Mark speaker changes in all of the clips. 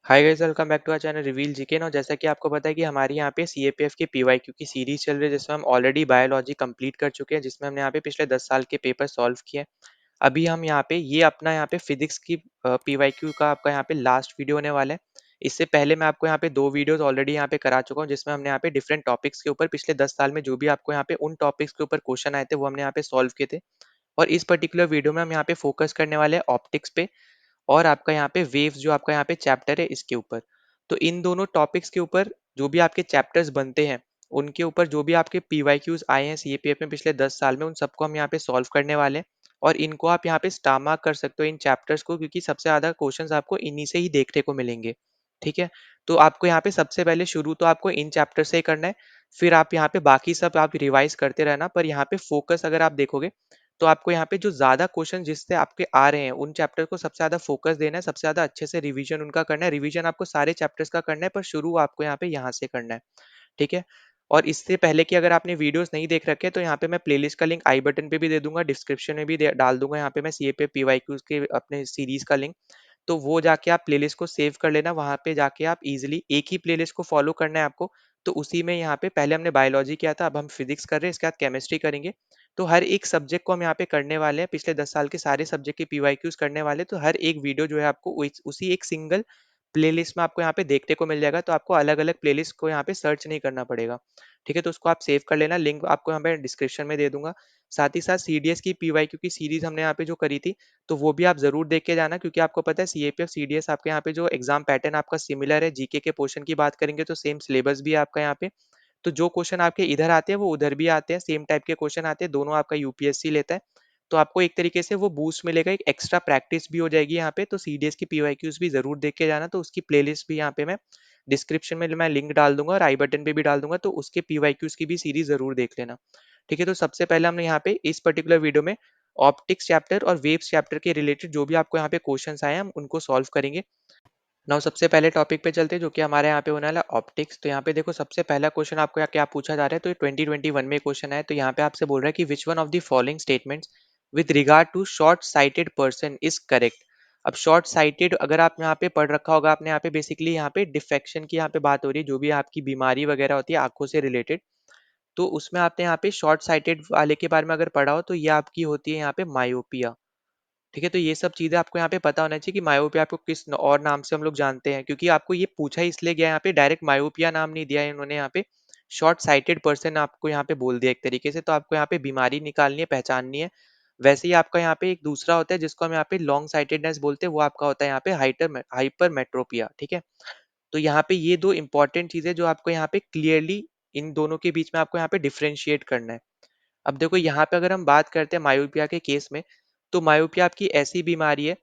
Speaker 1: Hi guys, welcome back to our channel reveal GK. ना जैसा कि आपको पता है कि हमारे यहाँ पे सीएपीएफ की पीवाईक्यू की सीरीज चल रही है, जिसमें हम ऑलरेडी बायोलॉजी कंप्लीट कर चुके हैं, जिसमें हमने यहाँ पे पिछले 10 साल के पेपर सॉल्व किए हैं। अभी हम यहाँ पे ये अपना यहाँ पे फिजिक्स की पीवाईक्यू का आपका यहाँ पे लास्ट वीडियो होने वाला है। इससे पहले मैं आपको यहाँ पे 2 वीडियोस ऑलरेडी यहाँ पे करा चुका हूँ, जिसमें हमने यहाँ पे डिफरेंट टॉपिक्स के ऊपर पिछले 10 साल में जो भी आपको यहाँ पे उन टॉपिक्स के ऊपर क्वेश्चन आए थे वो हमने यहाँ पे सॉल्व किए थे। और इस पर्टिकुलर वीडियो में हम यहाँ पे फोकस करने वाले हैं ऑप्टिक्स पे और आपका यहाँ पे वेव्स जो आपका यहाँ पे चैप्टर है इसके ऊपर। तो इन दोनों टॉपिक्स के ऊपर जो भी आपके चैप्टर्स बनते हैं, उनके ऊपर जो भी आपके पीवाईक्यूज आए हैं सीएपीएफ में पिछले 10 साल में, उन सबको हम यहाँ पे सॉल्व करने वाले हैं। और इनको आप यहाँ पे स्टार मार्क कर सकते हो इन चैप्टर्स को, क्योंकि सबसे ज्यादा क्वेश्चंस आपको इन्हीं से ही देखने को मिलेंगे। ठीक है। तो आपको यहाँ पे सबसे पहले शुरू तो आपको इन चैप्टर से ही करना है। फिर आप यहाँ पे बाकी सब आप रिवाइज करते रहना, पर यहाँ पे फोकस अगर आप देखोगे तो आपको यहाँ पे जो ज्यादा क्वेश्चन जिससे आपके आ रहे हैं उन चैप्टर को सबसे ज्यादा फोकस देना है, सबसे ज्यादा अच्छे से रिवीजन उनका करना है। रिवीजन आपको सारे चैप्टर्स का करना है, पर शुरू आपको यहाँ पे यहाँ से करना है। ठीक है। और इससे पहले कि अगर आपने वीडियोस नहीं देख रखे तो यहाँ पे मैं प्लेलिस्ट का लिंक आई बटन पे भी दे दूंगा, डिस्क्रिप्शन में भी डाल दूंगा यहाँ पे मैं सीए पे पीवाईक्यूज के अपने सीरीज का लिंक। तो वो जाके आप प्लेलिस्ट को सेव कर लेना, वहां पे जाके आप इजीली एक ही प्लेलिस्ट को फॉलो करना है आपको। तो उसी में यहाँ पे पहले हमने बायोलॉजी किया था, अब हम फिजिक्स कर रहे हैं, इसके बाद केमिस्ट्री करेंगे। तो हर एक सब्जेक्ट को हम यहाँ पे करने वाले हैं, पिछले 10 साल के सारे सब्जेक्ट के पीवाईक्यूज करने वाले हैं। तो हर एक वीडियो जो है आपको उसी एक सिंगल प्लेलिस्ट में आपको यहाँ पे देखने को मिल जाएगा, तो आपको अलग अलग प्लेलिस्ट को यहाँ पे सर्च नहीं करना पड़ेगा। ठीक है। तो उसको आप सेव कर लेना, लिंक आपको यहाँ पे डिस्क्रिप्शन में दे दूंगा। साथ ही साथ सीडीएस की पीवाईक्यू की सीरीज हमने यहाँ पे जो करी थी, तो वो भी आप जरूर देख के जाना, क्योंकि आपको पता है सीएपीएफ सीडीएस आपके यहाँ पे जो एग्जाम पैटर्न आपका सिमिलर है। जीके के पोर्शन की बात करेंगे तो सेम सिलेबस भी है आपका यहाँ पे। तो जो क्वेश्चन आपके इधर आते हैं वो उधर भी आते हैं, सेम टाइप के क्वेश्चन आते हैं, दोनों आपका यूपीएससी लेता है। तो आपको एक तरीके से वो बूस्ट मिलेगा, एक एक्स्ट्रा प्रैक्टिस भी हो जाएगी यहाँ पे। तो सीडीएस की पीवाईक्यूज भी जरूर देख के जाना। तो उसकी प्लेलिस्ट भी यहाँ पे मैं डिस्क्रिप्शन में मैं लिंक डाल दूंगा और आई बटन पे भी डाल दूंगा, तो उसके पीवाईक्यूज की भी सीरीज जरूर देख लेना। ठीक है। तो सबसे पहले हमने यहाँ पे इस पर्टिकुलर वीडियो में ऑप्टिक्स चैप्टर और वेव्स चैप्टर के रिलेटेड जो भी आपको यहाँ पे क्वेश्चंस आए हैं हम उनको सॉल्व करेंगे। नाउ सबसे पहले टॉपिक पे चलते हैं, जो कि हमारे यहाँ पे होने वाला है ऑप्टिक्स। तो यहाँ पे देखो, सबसे पहला क्वेश्चन आपको यहाँ क्या पूछा जा रहा है, तो ये 2021 में क्वेश्चन है। तो यहाँ पे आपसे बोल रहा है कि which one of the following statements with regard to short sighted person is correct. अब शॉर्ट साइटेड अगर आप यहाँ पे पढ़ रखा होगा आपने, यहाँ पे बेसिकली यहाँ पे डिफेक्शन की यहाँ पे बात हो रही है, जो भी आपकी बीमारी वगैरह होती है आंखों से रिलेटेड। तो उसमें आपने यहाँ पे शॉर्ट साइटेड वाले के बारे में अगर पढ़ा हो, तो ये आपकी होती है यहाँ पे मायोपिया। ठीक है। तो ये सब चीजें आपको यहाँ पे पता होना चाहिए कि मायोपिया आपको किस और नाम से हम लोग जानते हैं, क्योंकि आपको ये पूछा ही इसलिए गया, यहाँ पे डायरेक्ट मायोपिया नाम नहीं दिया है इन्होंने, यहाँ पे शॉर्ट साइटेड पर्सन आपको यहाँ पे बोल दिया एक तरीके से। तो आपको यहाँ पे बीमारी निकालनी है, पहचाननी है। वैसे ही आपका यहाँ पे एक दूसरा होता है जिसको हम यहाँ पे लॉन्ग साइटेडनेस बोलते हैं, वो आपका होता है यहाँ पे हाइपर मेट्रोपिया। ठीक है। तो यहाँ पे ये दो इंपॉर्टेंट चीजें जो आपको यहाँ पे क्लियरली इन दोनों के बीच में आपको यहाँ पे डिफरेंशिएट करना है। अब देखो, यहाँ पे अगर हम बात करते हैं मायोपिया के केस में, तो मायोपिया आपकी ऐसी बीमारी है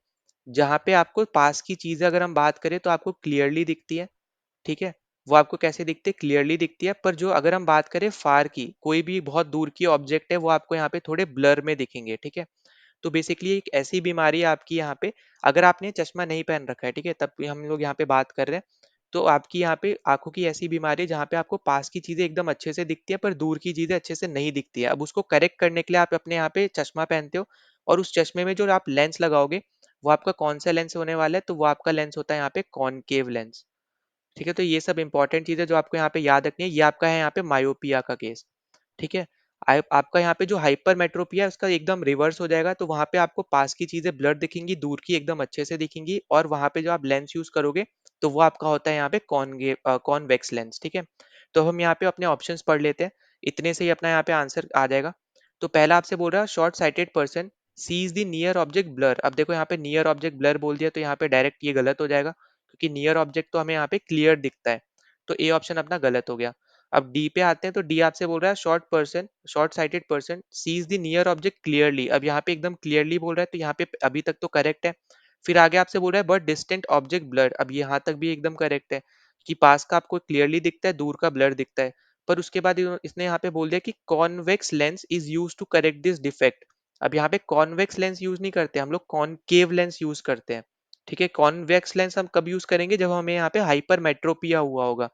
Speaker 1: जहाँ पे आपको पास की चीजें अगर हम बात करें तो आपको क्लियरली दिखती है। ठीक है। वो आपको कैसे दिखती है, क्लियरली दिखती है। पर जो अगर हम बात करें फार की, कोई भी बहुत दूर की ऑब्जेक्ट है, वो आपको यहाँ पे थोड़े ब्लर में दिखेंगे। ठीक है। तो बेसिकली एक ऐसी बीमारी है आपकी यहाँ पे, अगर आपने चश्मा नहीं पहन रखा है, ठीक है, तब भी हम लोग यहाँ पे बात कर रहे हैं। तो आपकी यहाँ पे आंखों की ऐसी बीमारी है जहाँ पे आपको पास की चीजें एकदम अच्छे से दिखती है, पर दूर की चीजें अच्छे से नहीं दिखती है। अब उसको करेक्ट करने के लिए आप अपने यहाँ पे चश्मा पहनते हो, और उस चश्मे में जो आप लेंस लगाओगे, वो आपका कौन सा लेंस होने वाला है, तो वो आपका लेंस होता है यहाँ पे कॉनकेव लेंस। ठीक है। तो ये सब इंपॉर्टेंट चीजें जो आपको यहाँ पे याद रखनी है, ये आपका है यहाँ पे मायोपिया का केस। ठीक है। आपका यहाँ पे जो हाइपर मेट्रोपिया है उसका एकदम रिवर्स हो जाएगा, तो वहां पे आपको पास की चीजें ब्लर दिखेंगी, दूर की एकदम अच्छे से दिखेंगी, और वहां पे जो आप लेंस यूज करोगे तो वो आपका होता है यहाँ पे कॉन्वेक्स लेंस। ठीक है। तो हम यहाँ पे अपने ऑप्शंस पढ़ लेते हैं, इतने से ही अपना यहाँ पे आंसर आ जाएगा। तो पहला आपसे बोल रहा है short sighted person sees the near object blur. अब देखो, यहाँ पे नियर ऑब्जेक्ट ब्लर बोल दिया, तो यहाँ पे डायरेक्ट ये गलत हो जाएगा, क्योंकि नियर ऑब्जेक्ट तो हमें यहाँ पे क्लियर दिखता है। तो ए ऑप्शन अपना गलत हो गया। अब डी पे आते हैं, तो डी आपसे बोल रहा है short sighted person sees the near object clearly. अब यहाँ पे एकदम क्लियरली बोल रहा है, तो यहाँ पे अभी तक तो करेक्ट है। फिर आगे आपसे बोल रहा है बट डिस्टेंट ऑब्जेक्ट ब्लर। अब यहाँ तक भी एकदम करेक्ट है कि पास का आपको क्लियरली दिखता है, दूर का ब्लर दिखता है। पर उसके बाद इसने यहाँ पे बोल दिया कि convex lens is use to correct this defect. अब यहाँ पे कॉन्वेक्स लेंस यूज नहीं करते हम लोग, कॉनकेव लेंस यूज करते हैं। ठीक है। कॉन्वेक्स लेंस हम कब यूज करेंगे, जब हमें यहाँ पे हाइपर मेट्रोपिया हुआ होगा।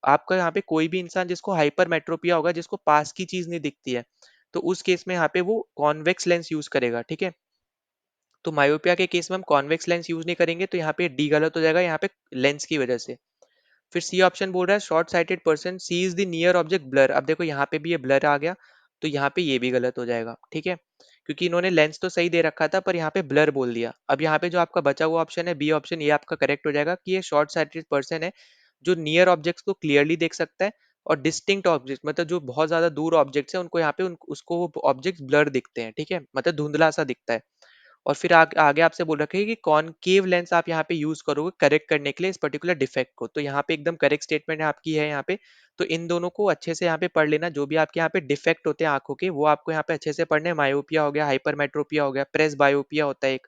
Speaker 1: आपका यहाँ पे कोई भी इंसान जिसको हाइपर मेट्रोपिया होगा, जिसको पास की चीज नहीं दिखती है, तो उस केस में यहाँ पे वो कॉन्वेक्स लेंस यूज करेगा। ठीक है। तो मायोपिया के केस में हम कॉन्वेक्स लेंस यूज नहीं करेंगे, तो यहाँ पे डी गलत हो जाएगा, यहाँ पे लेंस की वजह से। फिर सी ऑप्शन बोल रहा है short sighted person sees the near object blur. अब देखो यहाँ पे भी ये ब्लर आ गया, तो यहाँ पे ये भी गलत हो जाएगा, ठीक है, क्योंकि इन्होंने लेंस तो सही दे रखा था पर यहाँ पे ब्लर बोल दिया। अब यहाँ पे जो आपका बचा हुआ ऑप्शन है बी ऑप्शन, ये आपका करेक्ट हो जाएगा कि ये शॉर्ट साइटेड पर्सन है जो नियर ऑब्जेक्ट्स को क्लियरली देख सकता है, और डिस्टिंक्ट ऑब्जेक्ट मतलब जो बहुत ज्यादा दूर ऑब्जेक्ट्स है उनको यहाँ पे उसको वो ऑब्जेक्ट्स ब्लर दिखते हैं, ठीक है, मतलब धुंधला सा दिखता है। और फिर आगे आपसे बोल रखे हैं कि कॉनकेव लेंस आप यहाँ पे यूज करोगे करेक्ट करने के लिए इस पर्टिकुलर डिफेक्ट को। तो यहाँ पे एकदम करेक्ट स्टेटमेंट है आपकी है यहाँ पे। तो इन दोनों को अच्छे से यहाँ पे पढ़ लेना, जो भी आपके यहाँ पे डिफेक्ट होते हैं आंखों के वो आपको यहाँ पे अच्छे से पढ़ने। मायोपिया हो गया, हाइपरमेट्रोपिया हो गया, प्रेस बायोपिया होता है एक,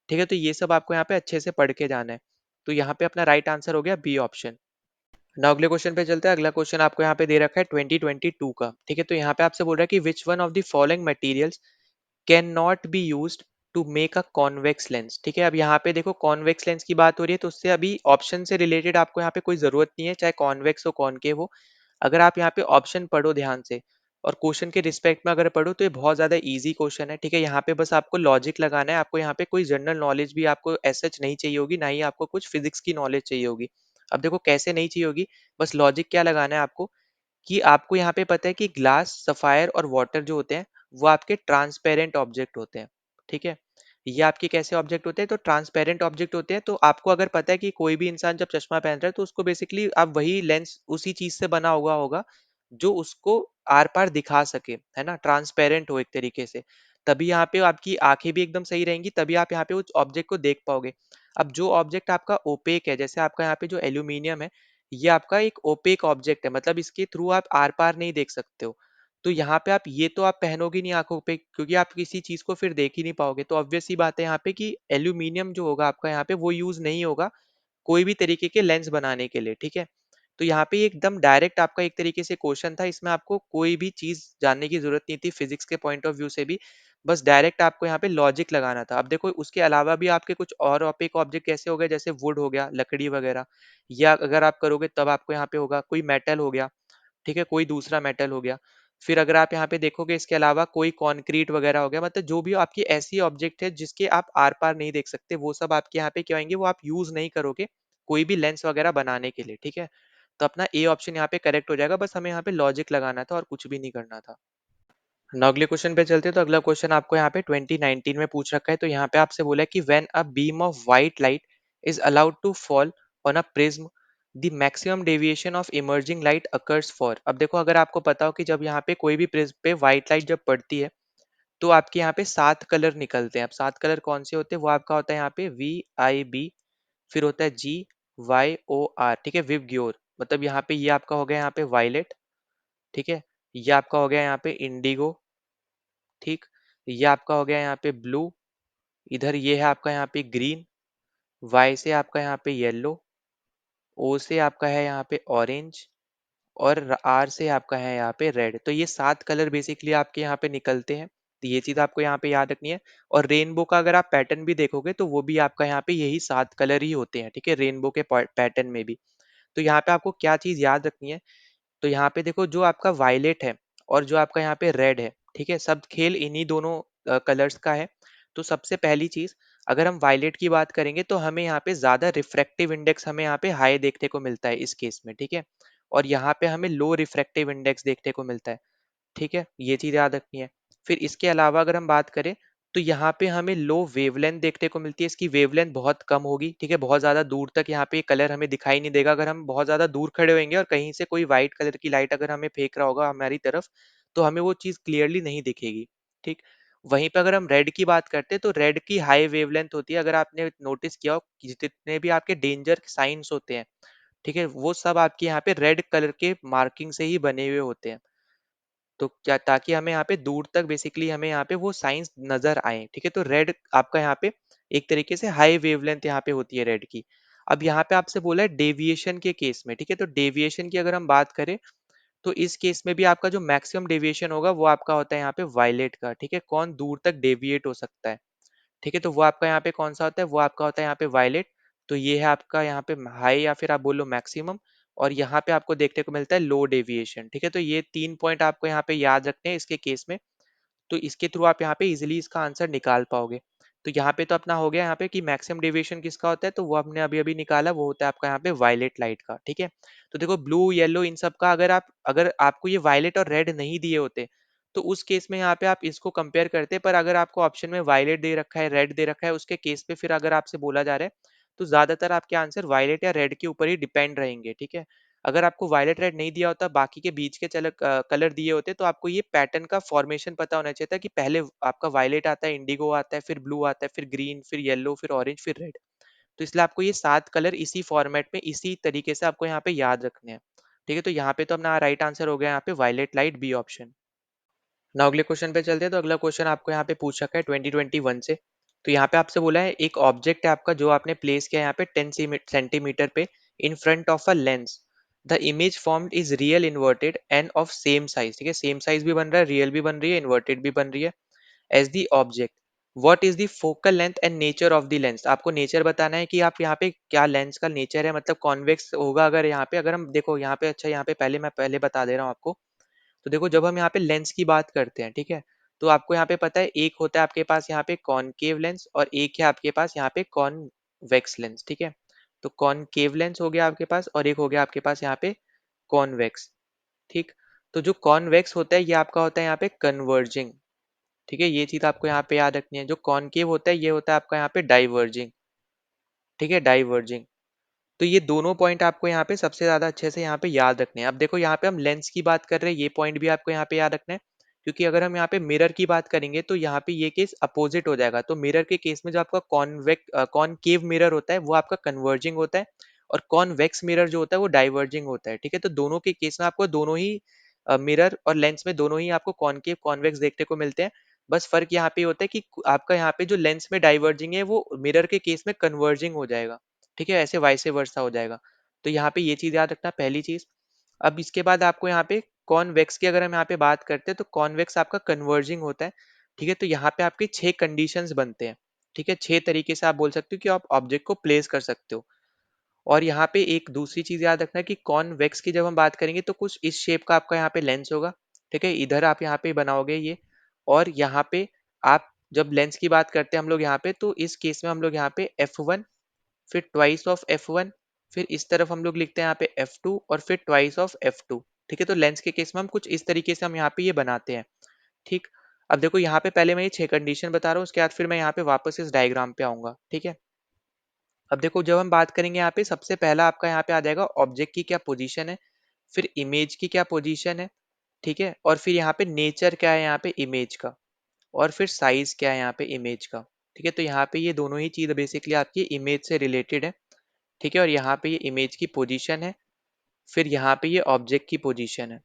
Speaker 1: ठीक है, तो ये सब आपको यहाँ पे अच्छे से पढ़ के जाना है। तो यहाँ पे अपना राइट आंसर हो गया बी ऑप्शन। नाउ अगले क्वेश्चन पे चलते हैं। अगला क्वेश्चन आपको यहाँ पे दे रखा है 2022 का, ठीक है, तो यहाँ पे आपसे बोल रहा है कि which one of the following materials can not be use to make a convex lens. ठीक है, अब यहाँ पे देखो कॉन्वेक्स लेंस की बात हो रही है, तो उससे अभी ऑप्शन से रिलेटेड आपको यहाँ पे कोई जरूरत नहीं है, चाहे कॉन्वेक्स हो कॉनकेव हो। अगर आप यहाँ पे ऑप्शन पढ़ो ध्यान से और क्वेश्चन के रिस्पेक्ट में अगर पढ़ो तो ये बहुत ज्यादा इजी क्वेश्चन है, ठीक है। यहाँ पे बस आपको लॉजिक लगाना है, आपको यहाँ पे कोई जनरल नॉलेज भी आपको एज सच नहीं चाहिए होगी, ना ही आपको कुछ फिजिक्स की नॉलेज चाहिए होगी। अब देखो कैसे नहीं चाहिए होगी, बस लॉजिक क्या लगाना है आपको, कि आपको यहाँ पे पता है कि ग्लास, सफायर और वाटर जो होते हैं वो आपके ट्रांसपेरेंट ऑब्जेक्ट होते हैं, ठीक है। ये आपके कैसे ऑब्जेक्ट होते हैं, तो ट्रांसपेरेंट ऑब्जेक्ट होते हैं। तो आपको अगर पता है कि कोई भी इंसान जब चश्मा पहन रहा है तो उसको बेसिकली आप वही लेंस उसी चीज से बना हुआ होगा जो उसको आर पार दिखा सके, है ना, ट्रांसपेरेंट हो एक तरीके से। तभी यहाँ पे आपकी आंखें भी एकदम सही रहेंगी, तभी आप यहाँ पे उस ऑब्जेक्ट को देख पाओगे। अब जो ऑब्जेक्ट आपका ओपेक है, जैसे आपका यहाँ पे जो एल्यूमिनियम है, ये आपका एक ओपेक ऑब्जेक्ट है, मतलब इसके थ्रू आप आर पार नहीं देख सकते हो। तो यहाँ पे आप ये तो आप पहनोगे नहीं आंखों पे, क्योंकि आप किसी चीज को फिर देख ही नहीं पाओगे। तो ऑब्वियस सी बात है यहाँ पे कि एल्यूमिनियम जो होगा आपका यहाँ पे वो यूज नहीं होगा कोई भी तरीके के लेंस बनाने के लिए, ठीक है। तो यहाँ पे एकदम डायरेक्ट आपका एक तरीके से क्वेश्चन था, इसमें आपको कोई भी चीज जानने की जरूरत नहीं थी फिजिक्स के पॉइंट ऑफ व्यू से भी, बस डायरेक्ट आपको यहाँ पे लॉजिक लगाना था। अब देखो उसके अलावा भी आपके कुछ और ऑपेक ऑब्जेक्ट कैसे हो गए, जैसे वुड हो गया, लकड़ी वगैरह, या अगर आप करोगे तब आपको यहाँ पे होगा कोई मेटल हो गया, ठीक है, कोई दूसरा मेटल हो गया। फिर अगर आप यहाँ पे देखोगे इसके अलावा कोई कॉन्क्रीट वगैरह हो गया, मतलब जो भी आपकी ऐसी ऑब्जेक्ट है जिसके आप आर पार नहीं देख सकते, वो सब आपके यहाँ पे क्या होंगे, वो आप यूज नहीं करोगे कोई भी लेंस वगैरह बनाने के लिए, ठीक है। तो अपना ए ऑप्शन यहाँ पे करेक्ट हो जाएगा, बस हमें यहाँ पे लॉजिक लगाना था और कुछ भी नहीं करना था। ना अगले क्वेश्चन पे चलते हैं। तो अगला क्वेश्चन आपको यहाँ पे 2019 में पूछ रखा है। तो यहाँ पे आपसे बोला है कि when a beam of white light is allowed to fall on a prism the maximum deviation of emerging light occurs for. अब देखो अगर आपको पता हो कि जब यहाँ पे कोई भी प्रिज्म पे व्हाइट लाइट जब पड़ती है तो आपके यहाँ पे 7 कलर निकलते हैं। अब 7 कलर कौन से होते हैं, वो आपका होता है यहाँ पे VIB, फिर होता है GYOR, ठीक है, विव ग्योर, मतलब यहाँ पे ये आपका हो गया यहाँ पे वायलेट, ठीक है, ये आपका हो गया यहाँ पे इंडिगो, ठीक, ये आपका हो गया यहाँ पे ब्लू, इधर ये है आपका यहाँ पे ग्रीन, वाई से आपका यहाँ पे येलो, ओ से आपका है यहाँ पे ऑरेंज, और आर से आपका है यहाँ पे रेड। तो ये 7 कलर बेसिकली आपके यहाँ पे निकलते हैं, तो ये चीज आपको यहाँ पे याद रखनी है। और रेनबो का अगर आप पैटर्न भी देखोगे तो वो भी आपका यहाँ पे यही 7 कलर ही होते हैं, ठीक है, रेनबो के पैटर्न में भी। तो यहाँ पे आपको क्या चीज याद रखनी है, तो यहाँ पे देखो जो आपका वायलेट है और जो आपका यहाँ पे रेड है, ठीक है, सब खेल इन्हीं दोनों कलर्स का है। तो सबसे पहली चीज, अगर हम वायलेट की बात करेंगे तो हमें यहाँ पे ज्यादा रिफ्रैक्टिव इंडेक्स हमें यहाँ पे हाई देखने को मिलता है इस केस में, ठीक है, और यहाँ पे हमें लो रिफ्रैक्टिव इंडेक्स देखने को मिलता है, ठीक है, ये चीज याद रखनी है। फिर इसके अलावा अगर हम बात करें तो यहाँ पे हमें लो वेवलेंथ देखने को मिलती है, इसकी वेवलेंथ बहुत कम होगी, ठीक है, बहुत ज्यादा दूर तक यहाँ पे कलर हमें दिखाई नहीं देगा। अगर हम बहुत ज्यादा दूर खड़े होंगे और कहीं से कोई व्हाइट कलर की लाइट अगर हमें फेंक रहा होगा हमारी तरफ, तो हमें वो चीज क्लियरली नहीं दिखेगी, ठीक। वहीं पे अगर हम रेड की बात करते हैं तो रेड की हाई वेवलेंथ होती है। अगर आपने नोटिस किया हो कि जितने भी आपके डेंजर साइंस होते हैं, ठीक है, वो सब आपके यहाँ पे रेड कलर के मार्किंग से ही बने हुए होते हैं। तो क्या, ताकि हमें यहाँ पे दूर तक बेसिकली हमें यहाँ पे वो साइंस नजर आए, ठीक है। तो रेड आपका यहाँ पे एक तरीके से हाई वेवलेंथ यहाँ पे होती है रेड की। अब यहाँ पे आपसे बोला है डेविएशन के केस में, ठीक है, तो डेविएशन की अगर हम बात करें तो इस केस में भी आपका जो मैक्सिमम डेविएशन होगा वो आपका होता है यहाँ पे वायलेट का, ठीक है, कौन दूर तक डेविएट हो सकता है, ठीक है, तो वो आपका यहाँ पे कौन सा होता है, वो आपका होता है यहाँ पे वायलेट। तो ये है आपका यहाँ पे हाई या फिर आप बोलो मैक्सिमम, और यहाँ पे आपको देखने को मिलता है लो डेविएशन, ठीक है। तो ये 3 पॉइंट आपको यहाँ पे याद रखने हैं इसके केस में, तो इसके थ्रू आप यहाँ पे इजिली इसका आंसर निकाल पाओगे। तो यहाँ पे तो अपना हो गया यहाँ पे कि मैक्सिमम डेविएशन किसका होता है, तो वो हमने अभी अभी निकाला, वो होता है आपका यहाँ पे वायलेट लाइट का। ठीक है, तो देखो ब्लू येलो इन सब का अगर आपको ये वायलेट और रेड नहीं दिए होते तो उस केस में यहाँ पे आप इसको कंपेयर करते, पर अगर आपको ऑप्शन में वायलेट दे रखा है, रेड दे रखा है, उसके केस पे फिर अगर आपसे बोला जा रहा है तो ज्यादातर आपके आंसर वायलेट या रेड के ऊपर ही डिपेंड रहेंगे। ठीक है, अगर आपको वायलेट रेड नहीं दिया होता, बाकी के बीच के कलर दिए होते, तो आपको ये पैटर्न का फॉर्मेशन पता होना चाहिए था कि पहले आपका वायलेट आता है, इंडिगो आता है, फिर ब्लू आता है, फिर ग्रीन, फिर येलो, फिर ऑरेंज, फिर रेड। तो इसलिए आपको ये 7 कलर इसी फॉर्मेट में इसी तरीके से आपको यहाँ पे याद रखने हैं। ठीक है, तो यहाँ पे तो अपना राइट आंसर हो गया यहाँ पे violet light, B option. Now अगले क्वेश्चन पे चलते हैं। तो अगला क्वेश्चन आपको यहाँ पे पूछ रखा है 2021 से। तो यहाँ पे आपसे बोला है एक ऑब्जेक्ट है आपका जो आपने प्लेस किया है यहाँ पे 10 सेंटीमीटर पे in front of a lens. The image formed is real inverted end of same size. ठीक है, सेम साइज भी बन रहा है, रियल भी बन रही है, इन्वर्टेड भी बन रही है। As the object what is the focal length and nature of the lens. आपको नेचर बताना है कि आप यहाँ पे क्या लेंस का नेचर है, मतलब कॉन्वेक्स होगा अगर यहाँ पे, अगर हम देखो यहाँ पे, अच्छा यहाँ पे पहले मैं पहले बता दे रहा हूँ आपको। तो देखो जब हम यहाँ पे लेंस की बात करते हैं, ठीक है, तो आपको यहाँ पे पता है एक होता है आपके पास यहाँ पे कॉनकेव लेंस और एक है आपके पास यहाँ पे कॉन्वेक्स लेंस। ठीक है, तो कॉनकेव लेंस हो गया आपके पास और एक हो गया आपके पास यहाँ पे कॉन्वेक्स। ठीक, तो जो कॉन्वेक्स होता है ये आपका होता है यहाँ पे कन्वर्जिंग। ठीक है, ये चीज आपको यहाँ पे याद रखनी है। जो कॉनकेव होता है ये होता है आपका यहाँ पे डाइवर्जिंग। ठीक है, डाइवर्जिंग। तो ये दोनों पॉइंट आपको यहाँ पे सबसे ज्यादा अच्छे से यहाँ पे याद रखने हैं। अब देखो यहाँ पे हम लेंस की बात कर रहे हैं, ये पॉइंट भी आपको यहाँ पे याद रखना है, क्योंकि अगर हम यहाँ पे मिरर की बात करेंगे तो यहाँ पे ये केस अपोजिट हो जाएगा। तो मिरर के केस में जो आपका कॉनकेव मिरर होता है वो आपका कन्वर्जिंग होता है, और कॉन्वेक्स मिरर जो होता है वो डाइवर्जिंग होता है। ठीक है, तो दोनों के केस में आपको दोनों ही मिरर और लेंस में दोनों ही आपको कॉनकेव कॉन्वेक्स देखने को मिलते हैं। बस फर्क यहाँ पे होता है कि आपका यहाँ पे जो लेंस में डाइवर्जिंग है वो मिरर के केस में कन्वर्जिंग हो जाएगा। ठीक है, ऐसे वाइस वर्सा हो जाएगा। तो यहाँ पे ये चीज याद रखना, पहली चीज। अब इसके बाद आपको यहाँ पे कॉन्वेक्स की अगर हम यहाँ पे बात करते हैं तो कॉन्वेक्स आपका कन्वर्जिंग होता है। ठीक है, तो यहाँ पे आपके 6 कंडीशंस बनते हैं। ठीक है, 6 तरीके से आप बोल सकते हो कि आप ऑब्जेक्ट को प्लेस कर सकते हो। और यहाँ पे एक दूसरी चीज याद रखना कि कॉन्वेक्स की जब हम बात करेंगे तो कुछ इस शेप का आपका यहाँ पे लेंस होगा। ठीक है, इधर आप यहाँ पे बनाओगे ये, और यहाँ पे आप जब लेंस की बात करते हैं हम लोग यहाँ पे, तो इस केस में हम लोग यहाँ पे F1, फिर ट्वाइस ऑफ F1, फिर इस तरफ हम लोग लिखते हैं यहाँ पे F2 और फिर ट्वाइस ऑफ F2। ठीक है, तो लेंस के केस में हम कुछ इस तरीके से हम यहाँ पे ये बनाते हैं। ठीक, अब देखो यहाँ पे पहले मैं ये 6 कंडीशन बता रहा हूँ, उसके बाद फिर मैं यहाँ पे वापस इस डायग्राम पे आऊंगा। ठीक है, अब देखो जब हम बात करेंगे यहाँ पे सबसे पहला आपका यहाँ पे आ जाएगा ऑब्जेक्ट की क्या पोजीशन है, फिर इमेज की क्या पोजीशन है। ठीक है, और फिर यहाँ पे नेचर क्या है यहाँ पे इमेज का, और फिर साइज क्या है यहाँ पे इमेज का। ठीक है, तो यहाँ पे ये दोनों ही चीज बेसिकली आपकी इमेज से रिलेटेड है। ठीक है, और यहाँ पे ये इमेज की पोजीशन है, फिर यहाँ पे ये ऑब्जेक्ट की पोजीशन है।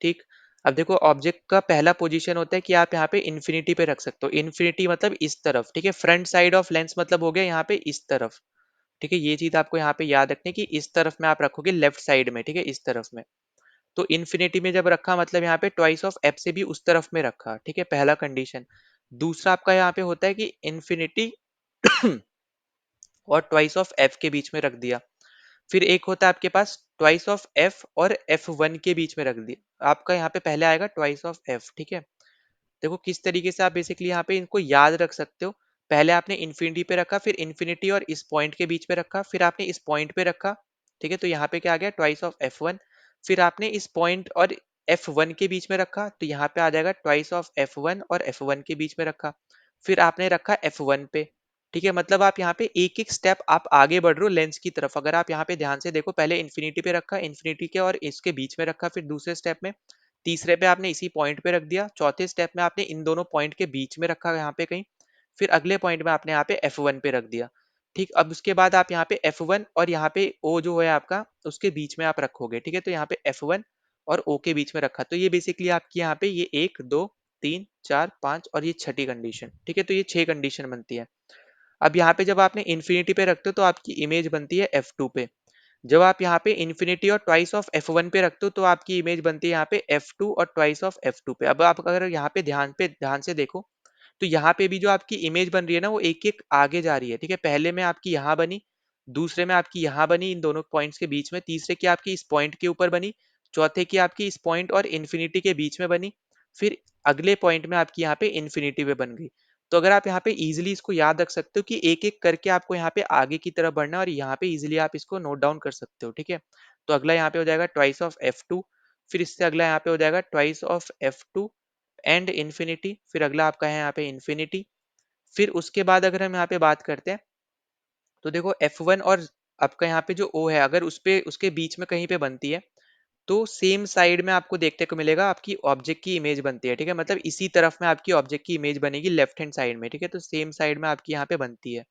Speaker 1: ठीक, अब देखो ऑब्जेक्ट का पहला पोजीशन होता है कि आप यहाँ पे इन्फिनिटी पे रख सकते हो। इन्फिनिटी मतलब इस तरफ। ठीक है, फ्रंट साइड ऑफ लेंस मतलब हो गया यहाँ पे इस तरफ। ठीक है, ये चीज आपको यहाँ पे याद रखनी है कि इस तरफ में आप रखोगे लेफ्ट साइड में। ठीक है, इस तरफ में। तो इन्फिनिटी में जब रखा मतलब यहाँ पे ट्वाइस ऑफ एफ से भी उस तरफ में रखा। ठीक है, पहला कंडीशन। दूसरा आपका यहाँ पे होता है कि इन्फिनिटी और ट्वाइस ऑफ एफ के बीच में रख दिया। फिर एक होता है आपके पास ट्वाइस ऑफ एफ और F1 के बीच में रख दिया। आपका यहाँ पे पहले आएगा ट्वाइस ऑफ एफ। ठीक है, देखो किस तरीके से आप बेसिकली यहाँ पे इनको याद रख सकते हो। पहले आपने इन्फिनिटी पे रखा, फिर इन्फिनिटी और इस पॉइंट के बीच में रखा, फिर आपने इस पॉइंट पे रखा। ठीक है, तो यहाँ पे क्या आ गया ट्वाइस ऑफ F1। फिर आपने इस पॉइंट और F1 के बीच में रखा, तो यहाँ पे आ जाएगा ट्वाइस ऑफ F1 और F1 के बीच में रखा। फिर आपने रखा F1 पे। ठीक है, मतलब आप यहाँ पे एक एक स्टेप आप आगे बढ़ रहे हो लेंस की तरफ। अगर आप यहाँ पे ध्यान से देखो, पहले इन्फिनिटी पे रखा, इन्फिनिटी के और इसके बीच में रखा, फिर दूसरे स्टेप में, तीसरे पे आपने इसी पॉइंट पे रख दिया, चौथे स्टेप में आपने इन दोनों पॉइंट के बीच में रखा यहाँ पे कहीं, फिर अगले पॉइंट में आपने यहाँ पे F1 पे रख दिया। ठीक, अब उसके बाद आप यहाँ पे F1 और यहाँ पे O जो है आपका उसके बीच में आप रखोगे। ठीक है, तो यहाँ पे F1 और O के बीच में रखा, तो ये बेसिकली आपकी यहाँ पे ये 1 2 3 4 5 और ये छठी कंडीशन। ठीक है, तो ये 6 कंडीशन बनती है। अब यहाँ पे जब आपने इन्फिनिटी पे रखते हो तो आपकी इमेज बनती है F2 पे। जब आप यहाँ पे इन्फिनिटी और ट्वाइस ऑफ F1 पे रखते हो तो आपकी इमेज बनती है यहाँ पे F2 और ट्वाइस ऑफ F2 पे। अब आप अगर यहाँ पे ध्यान से देखो, तो यहाँ पे भी जो आपकी इमेज बन रही है ना वो एक एक आगे जा रही है। ठीक है, पहले में आपकी यहाँ बनी, दूसरे में आपकी यहाँ बनी इन दोनों पॉइंट्स के बीच में, तीसरे की आपकी इस पॉइंट के ऊपर बनी, चौथे की आपकी इस पॉइंट और इन्फिनिटी के बीच में बनी, फिर अगले पॉइंट में आपकी यहाँ पे इन्फिनिटी पे बन गई। तो अगर आप यहाँ पे इजीली इसको याद रख सकते हो कि एक एक करके आपको यहाँ पे आगे की तरफ बढ़ना है और यहाँ पे इजीली आप इसको नोट डाउन कर सकते हो, ठीक है। तो अगला यहाँ पे हो जाएगा ट्वाइस ऑफ F2, फिर इससे अगला यहाँ पे हो जाएगा twice of F2 and infinity, फिर अगला आपका है यहाँ पे इन्फिनिटी। फिर उसके बाद अगर हम यहाँ पे बात करते हैं तो देखो F1 और आपका यहाँ पे जो O है, अगर उस पे उसके बीच में कहीं पे बनती है तो सेम साइड में आपको देखने को मिलेगा आपकी ऑब्जेक्ट की इमेज बनती है, ठीक है। मतलब इसी तरफ में आपकी ऑब्जेक्ट की इमेज बनेगी लेफ्ट हैंड साइड में, ठीक है। तो सेम साइड में आपकी यहाँ पे बनती है,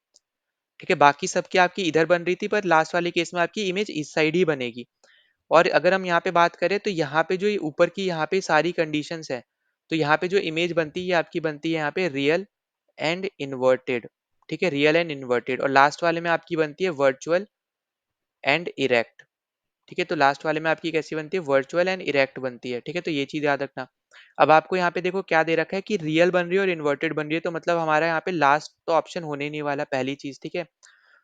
Speaker 1: ठीक है। बाकी सबकी आपकी इधर बन रही थी, पर लास्ट वाले केस में आपकी इमेज इस साइड ही बनेगी। और अगर हम यहाँ पे बात करें तो यहाँ पे जो ये ऊपर की यहाँ पे सारी कंडीशंस है, तो यहाँ पे जो इमेज बनती है आपकी बनती है यहाँ पे रियल एंड इन्वर्टेड, ठीक है। रियल एंड इन्वर्टेड, और लास्ट वाले में आपकी बनती है वर्चुअल एंड इरेक्ट, ठीक है। तो लास्ट वाले में आपकी कैसी बनती है, वर्चुअल एंड इरेक्ट बनती है, ठीक है। तो ये चीज याद रखना। अब आपको यहाँ पे देखो क्या दे रखा है कि रियल बन रही है और इन्वर्टेड बन रही है, तो मतलब हमारा यहाँ पे लास्ट तो ऑप्शन होने नहीं वाला, पहली चीज, ठीक है।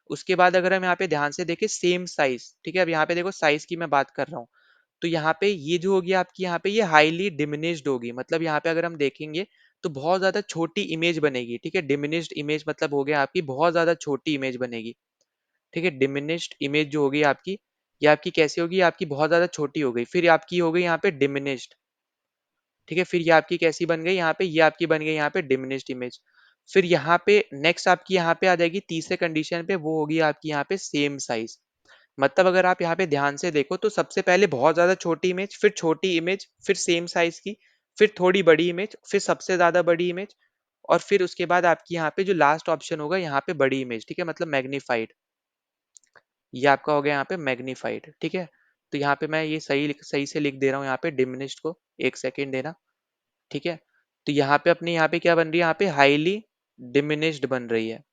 Speaker 1: उसके बाद अगर हम यहाँ पे ध्यान से देखें सेम साइज, ठीक है। अब यहाँ पे देखो साइज की मैं बात कर रहा हूँ, तो यहाँ पे ये जो होगी आपकी यहाँ पे ये हाईली डिमिनिश्ड होगी, मतलब यहाँ पे अगर हम देखेंगे तो बहुत ज्यादा छोटी इमेज बनेगी, ठीक है। डिमिनिश्ड इमेज मतलब हो गया आपकी बहुत ज्यादा छोटी इमेज बनेगी, ठीक है। डिमिनिश्ड इमेज जो होगी आपकी, ये आपकी कैसी होगी, आपकी बहुत ज्यादा छोटी हो गई। फिर आपकी हो गई यहाँ पे डिमिनिश्ड, ठीक है। फिर ये आपकी कैसी बन गई यहाँ पे, ये आपकी बन गई यहाँ पे डिमिनिश्ड इमेज। फिर यहाँ पे नेक्स्ट आपकी यहाँ पे आ जाएगी तीसरे कंडीशन पे, वो होगी आपकी यहाँ पे सेम साइज। मतलब अगर आप यहाँ पे ध्यान से देखो तो सबसे पहले बहुत ज्यादा छोटी इमेज, फिर छोटी इमेज, फिर सेम साइज की, फिर थोड़ी बड़ी इमेज, फिर सबसे ज्यादा बड़ी इमेज, और फिर उसके बाद आपकी यहाँ पे जो लास्ट ऑप्शन होगा यहाँ पे बड़ी इमेज, ठीक है, मतलब मैग्नीफाइड। ये आपका हो गया यहाँ पे मैग्नीफाइड, ठीक है। तो यहाँ पे मैं ये सही सही से लिख दे रहा हूँ यहाँ पे डिमिनिश्ड को, एक सेकेंड देना, ठीक है। तो यहाँ पे अपनी यहाँ पे क्या बन रही है, यहाँ पे हाईली डिमिनिश्ड बन रही है,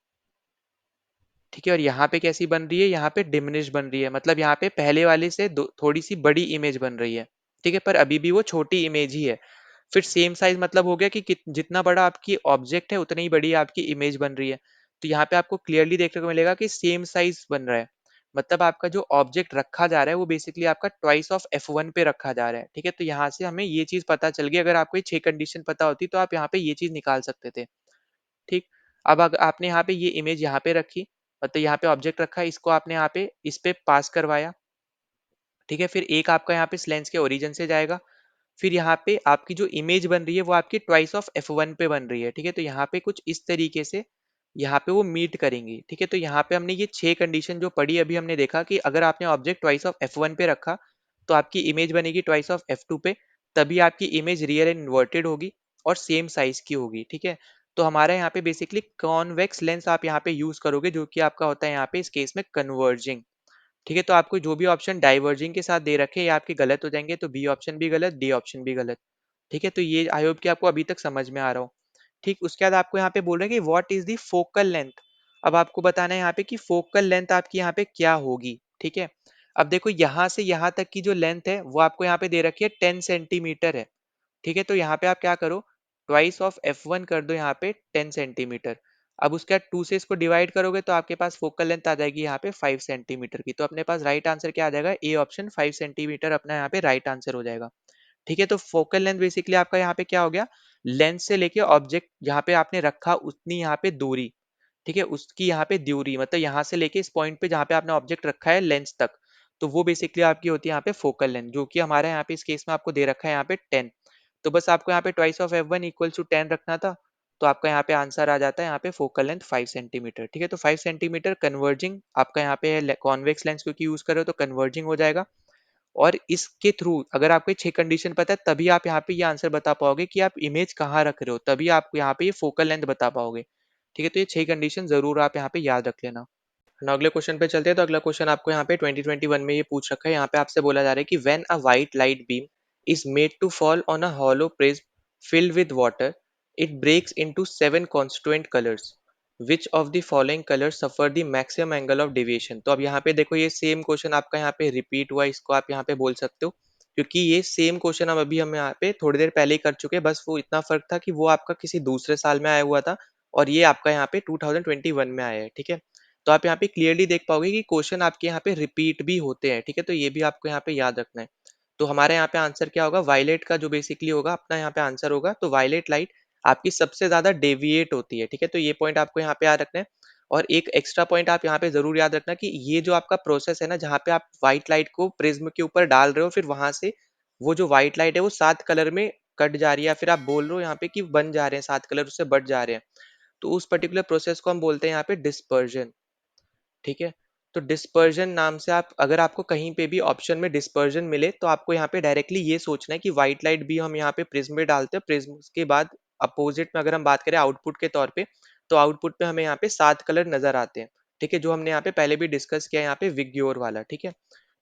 Speaker 1: ठीक है। और यहाँ पे कैसी बन रही है, यहाँ पे डिमिनिश बन रही है, मतलब यहाँ पे पहले वाले से थोड़ी सी बड़ी इमेज बन रही है, ठीक है, पर अभी भी वो छोटी इमेज ही है। फिर सेम साइज मतलब हो गया कि जितना बड़ा आपकी ऑब्जेक्ट है उतनी ही बड़ी आपकी इमेज बन रही है। तो यहाँ पे आपको क्लियरली देखने को मिलेगा कि सेम साइज बन रहा है, मतलब आपका जो ऑब्जेक्ट रखा जा रहा है वो बेसिकली आपका ट्वाइस ऑफ F1 पे रखा जा रहा है, ठीक है। तो यहाँ से हमें ये चीज पता चल गई, अगर आपको ये 6 कंडीशन पता होती तो आप यहाँ पे ये चीज निकाल सकते थे, ठीक। अब आपने यहाँ पे ये इमेज यहाँ पे रखी, मतलब यहाँ पे ऑब्जेक्ट रखा, इसको आपने यहाँ पे इस पे पास करवाया, ठीक है। फिर एक आपका यहाँ पे इस लेंस के ओरिजिन से जाएगा, फिर यहाँ पे आपकी जो इमेज बन रही है वो आपकी ट्वाइस ऑफ F1 पे बन रही है, ठीक है। तो यहाँ पे कुछ इस तरीके से यहाँ पे वो मीट करेंगी, ठीक है। तो यहाँ पे हमने ये 6 कंडीशन जो पढ़ी अभी, हमने देखा कि अगर आपने ऑब्जेक्ट ट्वाइस ऑफ F1 पे रखा तो आपकी इमेज बनेगी ट्वाइस ऑफ F2 पे, तभी आपकी इमेज रियल एंड इन्वर्टेड होगी और सेम साइज की होगी, ठीक है। तो हमारा यहाँ पे बेसिकली कॉन्वेक्स लेंस आप यहाँ पे यूज करोगे, जो कि आपका होता है यहाँ पे इस केस में कन्वर्जिंग, ठीक है। तो आपको जो भी ऑप्शन डाइवर्जिंग के साथ दे रखे हैं ये आपके गलत हो जाएंगे, तो बी ऑप्शन भी गलत, डी ऑप्शन भी गलत, ठीक है। तो ये आई होप कि आपको अभी तक समझ में आ रहा हो, ठीक। उसके बाद आपको यहाँ पे बोल रहे हैं कि what is the focal length. अब आपको बताना है यहाँ पे कि फोकल लेंथ आपकी यहाँ पे क्या होगी, ठीक है। अब देखो यहाँ से यहाँ तक की जो लेंथ है वो आपको यहाँ पे दे रखी है 10 सेंटीमीटर है, ठीक है। तो यहाँ पे आप क्या करो, ट्वाइस ऑफ F1 कर दो यहाँ पे 10 सेंटीमीटर। अब उसके बाद 2 से इसको डिवाइड करोगे तो आपके पास फोकल लेंथ आ जाएगी यहाँ पे 5 सेंटीमीटर की। तो अपने पास राइट आंसर क्या आ जाएगा, ए ऑप्शन 5 सेंटीमीटर अपना यहाँ पे राइट आंसर हो जाएगा, ठीक है। तो फोकल लेंथ बेसिकली आपका यहाँ पे क्या हो गया, लेंस से लेके ऑब्जेक्ट जहाँ पे आपने रखा उतनी यहाँ पे दूरी, ठीक है, उसकी यहाँ पे दूरी, मतलब यहाँ से लेके इस पॉइंट पे जहाँ पे आपने ऑब्जेक्ट रखा है लेंस तक, तो वो बेसिकली आपकी होती है यहाँ पे फोकल लेंथ, जो कि हमारे यहाँ पे इस केस में आपको दे रखा है यहाँ पे 10। तो बस आपको यहाँ पे twice of F1 equals to 10 रखना था, तो आपका यहाँ पे आंसर आ जाता है यहाँ पे फोकल लेंथ 5 सेंटीमीटर, ठीक है। तो 5 सेंटीमीटर कन्वर्जिंग आपका यहाँ पे कॉन्वेक्स लेंस क्योंकि यूज कर रहे हो तो कन्वर्जिंग हो जाएगा। और इसके थ्रू अगर आपको ये 6 कंडीशन पता है तभी आप यहाँ पे ये आंसर बता पाओगे कि आप इमेज कहाँ रख रहे हो, तभी आप यहाँ पे ये फोकल लेंथ बता पाओगे, ठीक है। तो ये 6 कंडीशन जरूर आप यहाँ पे याद रख लेना। ना अगले क्वेश्चन पे चलते हैं। तो अगला क्वेश्चन आपको यहाँ पे 2021 में ये पूछ रखा है, यहाँ पे आपसे बोला जा रहा है कि when a white light beam is made to fall on a hollow prism filled with water, it breaks into 7 constituent colours, which of the following colours suffer the maximum angle of deviation. तो अब यहाँ पे देखो ये same question आपका यहाँ पे repeat हुआ, इसको आप यहाँ पे बोल सकते हो, क्योंकि ये सेम क्वेश्चन हम यहाँ पे थोड़ी देर पहले ही कर चुके हैं, बस वो इतना फर्क था कि वो आपका किसी दूसरे साल में आया हुआ था और ये आपका यहाँ पे 2021 में आया है, ठीक है। तो आप यहाँ पे क्लियरली देख पाओगे कि क्वेश्चन आपके यहाँ पे रिपीट भी होते हैं, ठीक है। तो ये भी आपको यहाँ पे याद रखना है। तो हमारे यहाँ पे आंसर क्या होगा, वायलेट का जो बेसिकली होगा अपना यहाँ पे आंसर होगा, तो वायलेट लाइट आपकी सबसे ज़्यादा डेविएट होती है, ठीक है? तो ये पॉइंट आपको यहाँ पे याद रखना है। और एक एक्स्ट्रा पॉइंट आप यहाँ पे ज़रूर याद रखना कि ये जो आपका प्रोसेस है ना, जहाँ पे आप व्हाइट लाइट को प्रिज़्म के ऊपर डाल रहे हो, फिर वहाँ से वो जो व्हाइट लाइट है वो 7 कलर में कट जा रही है, या फिर आप बोल रहे हो यहाँ पे कि बन जा रहे हैं 7 कलर, उससे बँट जा रहे हैं। तो उस पर्टिकुलर प्रोसेस को हम बोलते हैं यहाँ पे डिस्पर्जन, ठीक है? तो डिस्पर्जन नाम से आप अगर आपको कहीं पे भी ऑप्शन में डिस्पर्जन मिले, तो आपको यहाँ पे डायरेक्टली ये सोचना है कि व्हाइट लाइट भी हम यहाँ पे प्रिज़्म में डालते हैं, प्रिज़्म के बाद अपोज़िट में अगर हम बात करें आउटपुट के तौर पे, तो आउटपुट में हमें यहाँ पे 7 कलर नज़र आते हैं, ठीक है? जो हमने यहाँ पे पहले भी डिस्कस किया है यहाँ पे विग्योर वाला, ठीक है?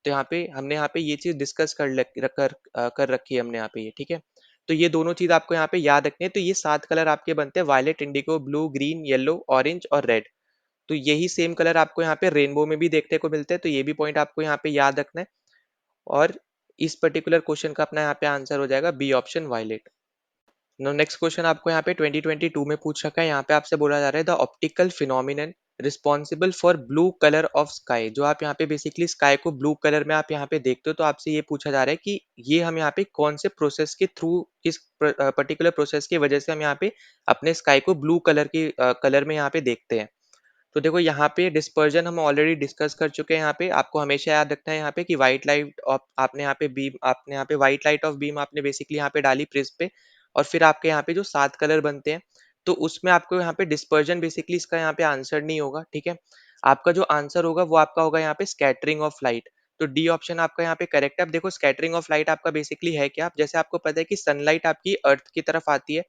Speaker 1: तो यहाँ पे ये चीज़ डिस्कस कर रखी है हमने यहाँ पे ये, ठीक है? तो ये दोनों चीज़ आपको यहाँ पे याद रखनी है। तो ये 7 कलर आपके बनते हैं violet, indigo, blue, green, yellow, orange और रेड। तो यही सेम कलर आपको यहाँ पे रेनबो में भी देखने को मिलते हैं, तो ये भी पॉइंट आपको यहाँ पे याद रखना है। और इस पर्टिकुलर क्वेश्चन का अपना यहाँ पे आंसर हो जाएगा B option violet. No next question आपको यहाँ पे 2022 में पूछ रखा है। यहाँ पे आपसे बोला जा रहा है the optical phenomenon responsible for blue colour of sky. जो आप यहाँ पे बेसिकली स्काई को ब्लू कलर में आप यहाँ पे देखते हो, तो आपसे ये पूछा जा रहा है कि ये हम यहाँ पे कौन से प्रोसेस के थ्रू, किस पर्टिकुलर प्रोसेस की वजह से हम यहाँ पे अपने स्काई को ब्लू कलर की कलर में यहाँ पे देखते हैं। तो देखो यहाँ पे डिस्पर्जन हम ऑलरेडी डिस्कस कर चुके हैं। यहाँ पे आपको हमेशा याद रखना है यहाँ पे कि व्हाइट लाइट ऑफ आपने यहाँ पे बीम, आपने यहाँ पे व्हाइट लाइट ऑफ बीम आपने बेसिकली यहाँ पे डाली प्रिज्म पे, और फिर आपके यहाँ पे जो 7 कलर बनते हैं, तो उसमें आपको यहाँ पे डिस्पर्जन बेसिकली इसका यहाँ पे आंसर नहीं होगा, ठीक है? आपका जो आंसर होगा वो आपका होगा यहाँ पे स्कैटरिंग ऑफ लाइट। तो डी ऑप्शन आपका यहाँ पे करेक्ट है। अब देखो स्कैटरिंग ऑफ लाइट आपका बेसिकली है क्या? जैसे आपको पता है कि सनलाइट आपकी अर्थ की तरफ आती है,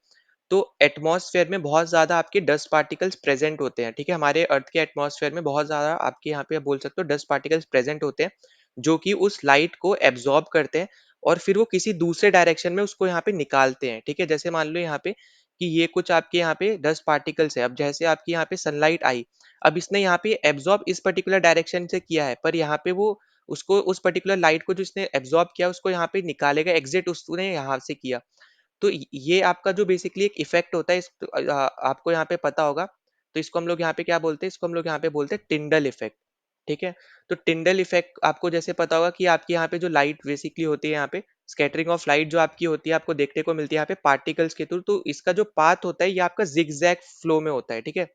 Speaker 1: तो एटमॉस्फेयर में बहुत ज़्यादा आपके डस्ट पार्टिकल्स प्रेजेंट होते हैं, ठीक है? हमारे अर्थ के एटमॉस्फेयर में बहुत ज़्यादा आपके यहाँ पे बोल सकते हो डस्ट पार्टिकल्स प्रेजेंट होते हैं, जो कि उस लाइट को एब्जॉर्ब करते हैं और फिर वो किसी दूसरे डायरेक्शन में उसको यहाँ पे निकालते हैं, ठीक है? जैसे मान लो यहाँ पे कि ये कुछ आपके यहाँ पे डस्ट पार्टिकल्स है। अब जैसे आपकी यहाँ पे सनलाइट आई, अब इसने यहाँ पे एब्जॉर्ब इस पर्टिकुलर डायरेक्शन से किया है, पर यहाँ पे वो उसको उस पर्टिकुलर लाइट को जो इसने एब्जॉर्ब किया उसको यहाँ पे निकालेगा, एग्जिट उसने यहाँ से किया। तो ये आपका जो बेसिकली एक इफेक्ट होता है, आपको यहाँ पे पता होगा। तो इसको हम लोग यहाँ पे क्या बोलते हैं? इसको हम लोग यहाँ पे बोलते हैं टिंडल इफेक्ट, ठीक है? तो टिंडल इफेक्ट आपको जैसे पता होगा कि आपके यहाँ पे जो लाइट बेसिकली होती है, यहाँ पे स्कैटरिंग ऑफ लाइट जो आपकी होती है आपको देखने को मिलती है यहाँ पे पार्टिकल्स के थ्रू। तो इसका जो पाथ होता है ये आपका जिगजैग फ्लो में होता है, ठीक है?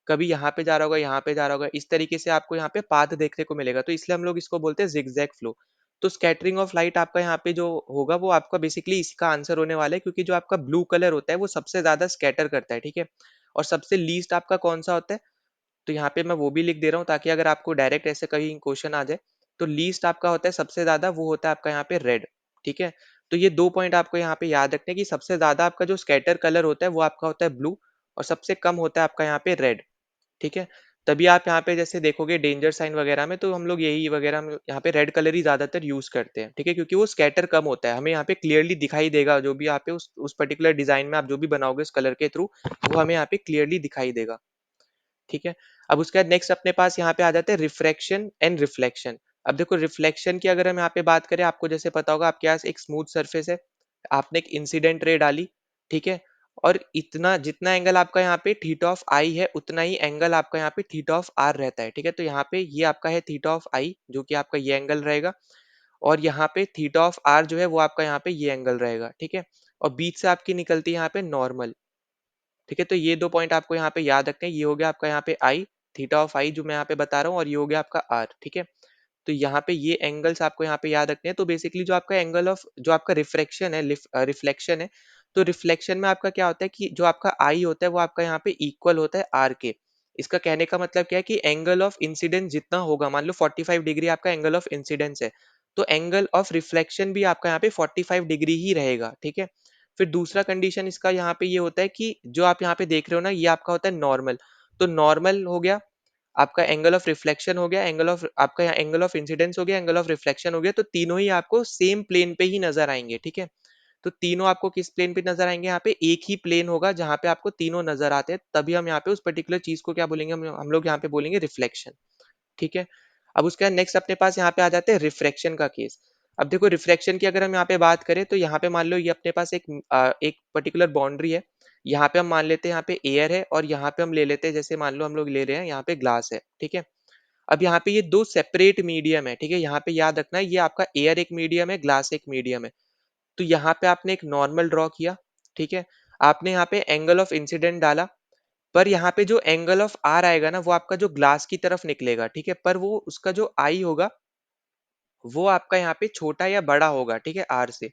Speaker 1: कभी यहाँ पे जा रहा होगा, यहाँ पे जा रहा होगा, इस तरीके से आपको यहाँ पे पाथ देखने को मिलेगा, तो इसलिए हम लोग इसको बोलते हैं जिगजैग फ्लो। तो स्कैटरिंग ऑफ लाइट आपका यहाँ पे जो होगा वो आपका बेसिकली इसका आंसर होने वाला है, क्योंकि जो आपका ब्लू कलर होता है वो सबसे ज्यादा स्कैटर करता है, ठीक है? और सबसे लीस्ट आपका कौन सा होता है? तो यहाँ पे मैं वो भी लिख दे रहा हूँ ताकि अगर आपको डायरेक्ट ऐसे कहीं क्वेश्चन आ जाए, तो लीस्ट आपका होता है सबसे ज्यादा, वो होता है आपका यहाँ पे रेड, ठीक है? तो ये 2 पॉइंट आपको यहाँ पे याद रखने हैं कि सबसे ज्यादा आपका जो स्कैटर कलर होता है वो आपका होता है ब्लू, और सबसे कम होता है आपका यहाँ पे रेड, ठीक है? तभी आप यहाँ पे जैसे देखोगे डेंजर साइन वगैरह में, तो हम लोग यही वगैरह हम यहाँ पे रेड कलर ही ज्यादातर यूज करते हैं, ठीक है? क्योंकि वो स्कैटर कम होता है, हमें यहाँ पे क्लियरली दिखाई देगा, जो भी यहाँ पे उस पर्टिकुलर डिजाइन में आप जो भी बनाओगे उस कलर के थ्रू, वो हमें यहाँ पे क्लियरली दिखाई देगा, ठीक है? अब उसके बाद नेक्स्ट अपने पास यहाँ पे आ जाते हैं रिफ्रैक्शन एंड रिफ्लेक्शन। अब देखो रिफ्लेक्शन की अगर हम यहाँ पे बात करें, आपको जैसे पता होगा आपके पास एक स्मूथ सरफेस है, आपने एक इंसिडेंट रे डाली, ठीक है? और इतना जितना एंगल आपका यहाँ पे थीटा ऑफ आई है, उतना ही एंगल आपका यहाँ पे थीटा ऑफ आर रहता है, ठीक है? तो यहाँ पे ये आपका है थीटा ऑफ आई, जो कि आपका ये एंगल रहेगा, और यहाँ पे थीटा ऑफ आर जो है वो आपका यहाँ पे ये एंगल रहेगा, ठीक है? और बीच से आपकी निकलती है यहाँ पे नॉर्मल, ठीक है? तो ये 2 पॉइंट आपको यहाँ पे याद रखने हैं। ये हो गया आपका यहाँ पे आई, थीटा ऑफ आई जो मैं यहाँ पे बता रहा हूँ, और ये हो गया आपका आर, ठीक है? तो यहाँ पे ये एंगल्स आपको यहाँ पे याद रखने हैं। तो बेसिकली जो आपका एंगल ऑफ जो आपका रिफ्रैक्शन है, रिफ्लेक्शन है, तो रिफ्लेक्शन में आपका क्या होता है कि जो आपका आई होता है वो आपका यहाँ पे इक्वल होता है आर के। इसका कहने का मतलब क्या है कि एंगल ऑफ इंसिडेंस जितना होगा, मान लो 45 डिग्री आपका एंगल ऑफ इंसिडेंस है, तो एंगल ऑफ रिफ्लेक्शन भी आपका यहाँ पे 45 डिग्री ही रहेगा, ठीक है? फिर दूसरा कंडीशन इसका यहाँ पे ये होता है कि जो आप यहाँ पे देख रहे हो ना, ये आपका होता है नॉर्मल। तो नॉर्मल हो गया, आपका एंगल ऑफ रिफ्लेक्शन हो गया, एंगल ऑफ आपका यहाँ एंगल ऑफ इंसिडेंस हो गया, एंगल ऑफ रिफ्लेक्शन हो गया, तो तीनों ही आपको सेम प्लेन पे ही नजर आएंगे, ठीक है? तो तीनों आपको किस प्लेन पे नजर आएंगे? यहाँ पे एक ही प्लेन होगा जहाँ पे आपको तीनों नजर आते हैं, तभी हम यहाँ पे उस पर्टिकुलर चीज को क्या बोलेंगे? हम लोग यहाँ पे बोलेंगे रिफ्लेक्शन, ठीक है? अब उसके बाद नेक्स्ट अपने पास यहाँ पे आ जाते हैं रिफ्रैक्शन का केस। अब देखो रिफ्रैक्शन की अगर हम यहाँ पे बात करें, तो यहाँ पे मान लो ये अपने पास एक पर्टिकुलर बाउंड्री है। यहाँ पे हम मान लेते हैं यहाँ पे एयर है, और यहाँ पे हम ले लेते हैं, जैसे मान लो हम लोग ले रहे हैं यहाँ पे ग्लास है, ठीक है? अब यहाँ पे ये दो सेपरेट मीडियम है, ठीक है? यहाँ पे याद रखना है ये आपका एयर एक मीडियम है, ग्लास एक मीडियम है। तो यहाँ पे आपने एक नॉर्मल ड्रॉ किया, ठीक है? आपने यहाँ पे एंगल ऑफ इंसिडेंट डाला, पर यहाँ पे जो एंगल ऑफ आर आएगा ना वो आपका जो ग्लास की तरफ निकलेगा, ठीक है, पर वो उसका जो आई होगा वो आपका यहाँ पे छोटा या बड़ा होगा, ठीक है, आर से।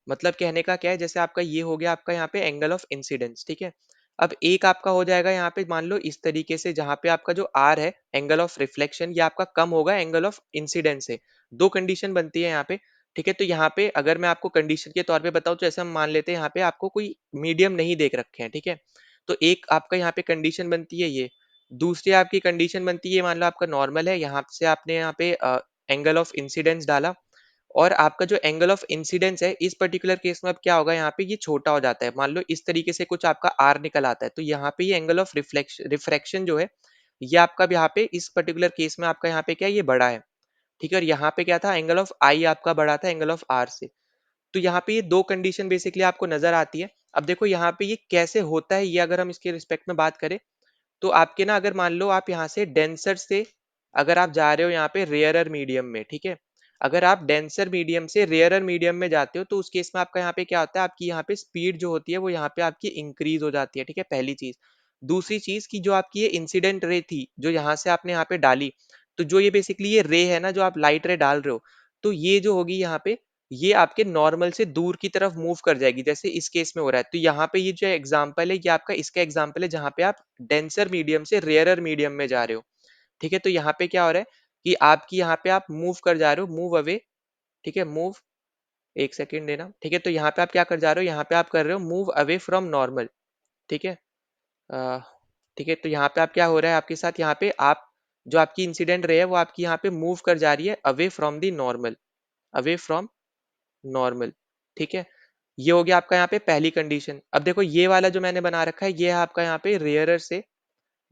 Speaker 1: मतलब कहने का क्या है, जैसे आपका ये हो गया आपका यहाँ पे एंगल ऑफ इंसिडेंस, ठीक है। अब एक आपका हो जाएगा यहाँ पे मान लो इस तरीके से, जहाँ पे आपका जो आर है एंगल ऑफ रिफ्लेक्शन ये आपका कम होगा एंगल ऑफ इंसिडेंस से। दो कंडीशन बनती है यहाँ पे, ठीक है। तो यहाँ पे अगर मैं आपको कंडीशन के तौर पे बताऊं तो ऐसे हम मान लेते हैं यहाँ पे आपको कोई मीडियम नहीं देख रखे हैं, ठीक है। तो एक आपका यहाँ पे कंडीशन बनती है ये, दूसरी आपकी कंडीशन बनती है मान लो आपका नॉर्मल है, यहाँ से आपने यहाँ पे एंगल ऑफ इंसिडेंस डाला, और आपका जो एंगल ऑफ इंसिडेंस है इस पर्टिकुलर केस में अब क्या होगा, यहाँ पे ये छोटा हो जाता है। मान लो इस तरीके से कुछ आपका आर निकल आता है, तो यहाँ पे ये एंगल ऑफ रिफ्रैक्शन जो है ये आपका अब यहाँ पे इस पर्टिकुलर केस में आपका यहाँ पे क्या है, ये बड़ा है, ठीक है। और यहाँ पे क्या था, एंगल ऑफ आई आपका बड़ा था एंगल ऑफ आर से। तो यहाँ पे ये दो कंडीशन बेसिकली आपको नजर आती है। अब देखो यहाँ पे ये कैसे होता है, ये अगर हम इसके रिस्पेक्ट में बात करें, तो आपके ना अगर मान लो आप यहाँ से डेंसर से अगर आप जा रहे हो यहाँ पे रेयरर मीडियम में, ठीक है, अगर आप डेंसर मीडियम से रेयरर मीडियम में जाते हो तो उस केस में आपका यहाँ पे क्या होता है, आपकी यहाँ पे स्पीड जो होती है वो यहाँ पे आपकी इंक्रीज हो जाती है, ठीक है, पहली चीज। दूसरी चीज की जो आपकी ये इंसिडेंट रे थी जो यहाँ से आपने यहाँ पे डाली, तो जो ये बेसिकली ये रे है ना जो आप लाइट रे डाल रहे हो, तो ये जो होगी यहाँ पे ये आपके नॉर्मल से दूर की तरफ मूव कर जाएगी, जैसे इस केस में हो रहा है। तो यहाँ पे ये जो एग्जांपल है ये आपका इसका एग्जांपल है जहाँ पे आप डेंसर मीडियम से रेयरर मीडियम में जा रहे हो, ठीक है। तो यहाँ पे क्या हो रहा है कि आपकी यहाँ पे आप मूव कर जा रहे हो, मूव अवे, ठीक है, मूव, एक सेकेंड देना, ठीक है। तो यहाँ पे आप क्या कर जा रहे हो, यहाँ पे आप कर रहे हो मूव अवे फ्रॉम नॉर्मल, ठीक है। अ, ठीक है, तो यहाँ पे आप क्या हो रहा है आपके साथ, यहाँ पे आप जो आपकी इंसिडेंट रे है वो आपकी यहाँ पे मूव कर जा रही है away from the normal, away from normal, ठीक है। ये हो गया आपका यहाँ पे पहली कंडीशन। अब देखो ये वाला जो मैंने बना रखा है ये है आपका यहाँ पे रेयरर से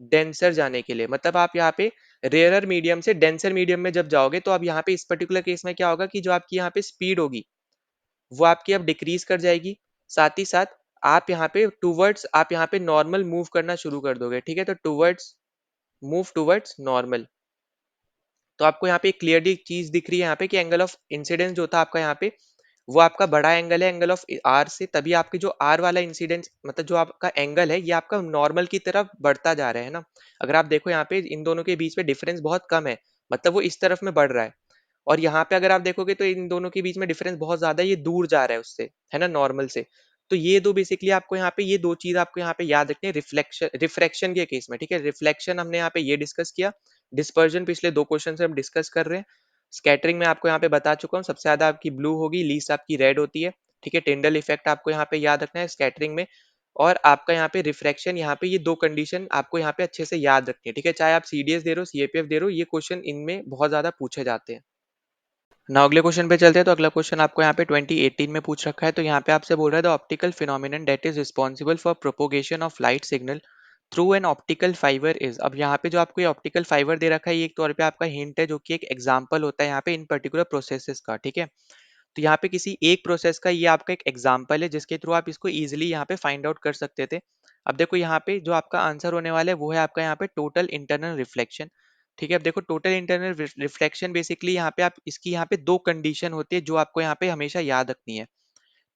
Speaker 1: डेंसर जाने के लिए, मतलब आप यहाँ पे रेयरर मीडियम से डेंसर मीडियम में जब जाओगे तो अब यहाँ पे इस पर्टिकुलर केस में क्या होगा कि जो आपकी यहाँ पे स्पीड होगी वो आपकी अब डिक्रीज कर जाएगी, साथ ही साथ आप यहाँ पे टूवर्ड्स आप यहाँ पे नॉर्मल मूव करना शुरू कर दोगे, ठीक है। तो टूवर्ड्स मूव टूवर्ड्स नॉर्मल, तो आपको यहाँ पे क्लियरली चीज दिख रही है यहाँ पे कि एंगल ऑफ इंसिडेंस जो था आपका यहाँ पे वो आपका बड़ा एंगल है एंगल ऑफ आर से, तभी आपकी जो आर वाला इंसिडेंस मतलब जो आपका एंगल है ये आपका नॉर्मल की तरफ बढ़ता जा रहा है ना। अगर आप देखो यहाँ पे इन दोनों के बीच में डिफरेंस बहुत कम है, मतलब वो इस तरफ में बढ़ रहा है। और यहाँ पे अगर आप देखोगे तो इन दोनों के बीच में डिफरेंस बहुत ज्यादा है, ये दूर जा रहा है उससे, है ना, नॉर्मल से। तो ये दो बेसिकली आपको यहाँ पे ये दो चीज आपको यहाँ पे याद रखनी है रिफ्लेक्शन रिफ्रैक्शन के केस में, ठीक है। रिफ्लेक्शन हमने यहाँ पे ये डिस्कस किया, डिस्पर्जन पिछले दो क्वेश्चन से हम डिस्कस कर रहे हैं। स्कैटरिंग में आपको यहाँ पे बता चुका हूँ, सबसे ज्यादा आपकी ब्लू होगी, लीस्ट आपकी रेड होती है, ठीक है। टिंडल इफेक्ट आपको यहाँ पे याद रखना है स्कैटरिंग में। और आपका यहाँ पे रिफ्रैक्शन, यहाँ पे ये दो कंडीशन आपको यहाँ पे अच्छे से याद रखनी है, ठीक है। चाहे आप सीडीएस दे रहे हो सीएपीएफ दे रहे हो, ये क्वेश्चन इनमें बहुत ज्यादा पूछे जाते हैं। ना अगले क्वेश्चन पे चलते हैं। तो अगला क्वेश्चन आपको यहाँ पे 2018 में पूछ रखा है। तो यहाँ पे आपसे बोल रहा है the optical phenomenon that is responsible for propagation of light signal through an optical fibre is. अब यहाँ पे जो आपको ये ऑप्टिकल फाइबर दे रखा है ये एक तौर पे आपका हिंट है जो कि एक एग्जाम्पल होता है यहाँ पे इन पर्टिकुलर प्रोसेसेस का, ठीक है। तो यहाँ पे किसी एक प्रोसेस का ये आपका एक एग्जाम्पल है जिसके थ्रू आप इसको इजिली यहाँ पे फाइंड आउट कर सकते थे। अब देखो यहाँ पे जो आपका आंसर होने वाला है वो है आपका यहाँ पे टोटल इंटरनल रिफ्लेक्शन, ठीक है। अब देखो टोटल इंटरनल रिफ्लेक्शन बेसिकली यहाँ पे आप इसकी यहाँ पे दो कंडीशन होती है जो आपको यहाँ पे हमेशा याद रखनी है।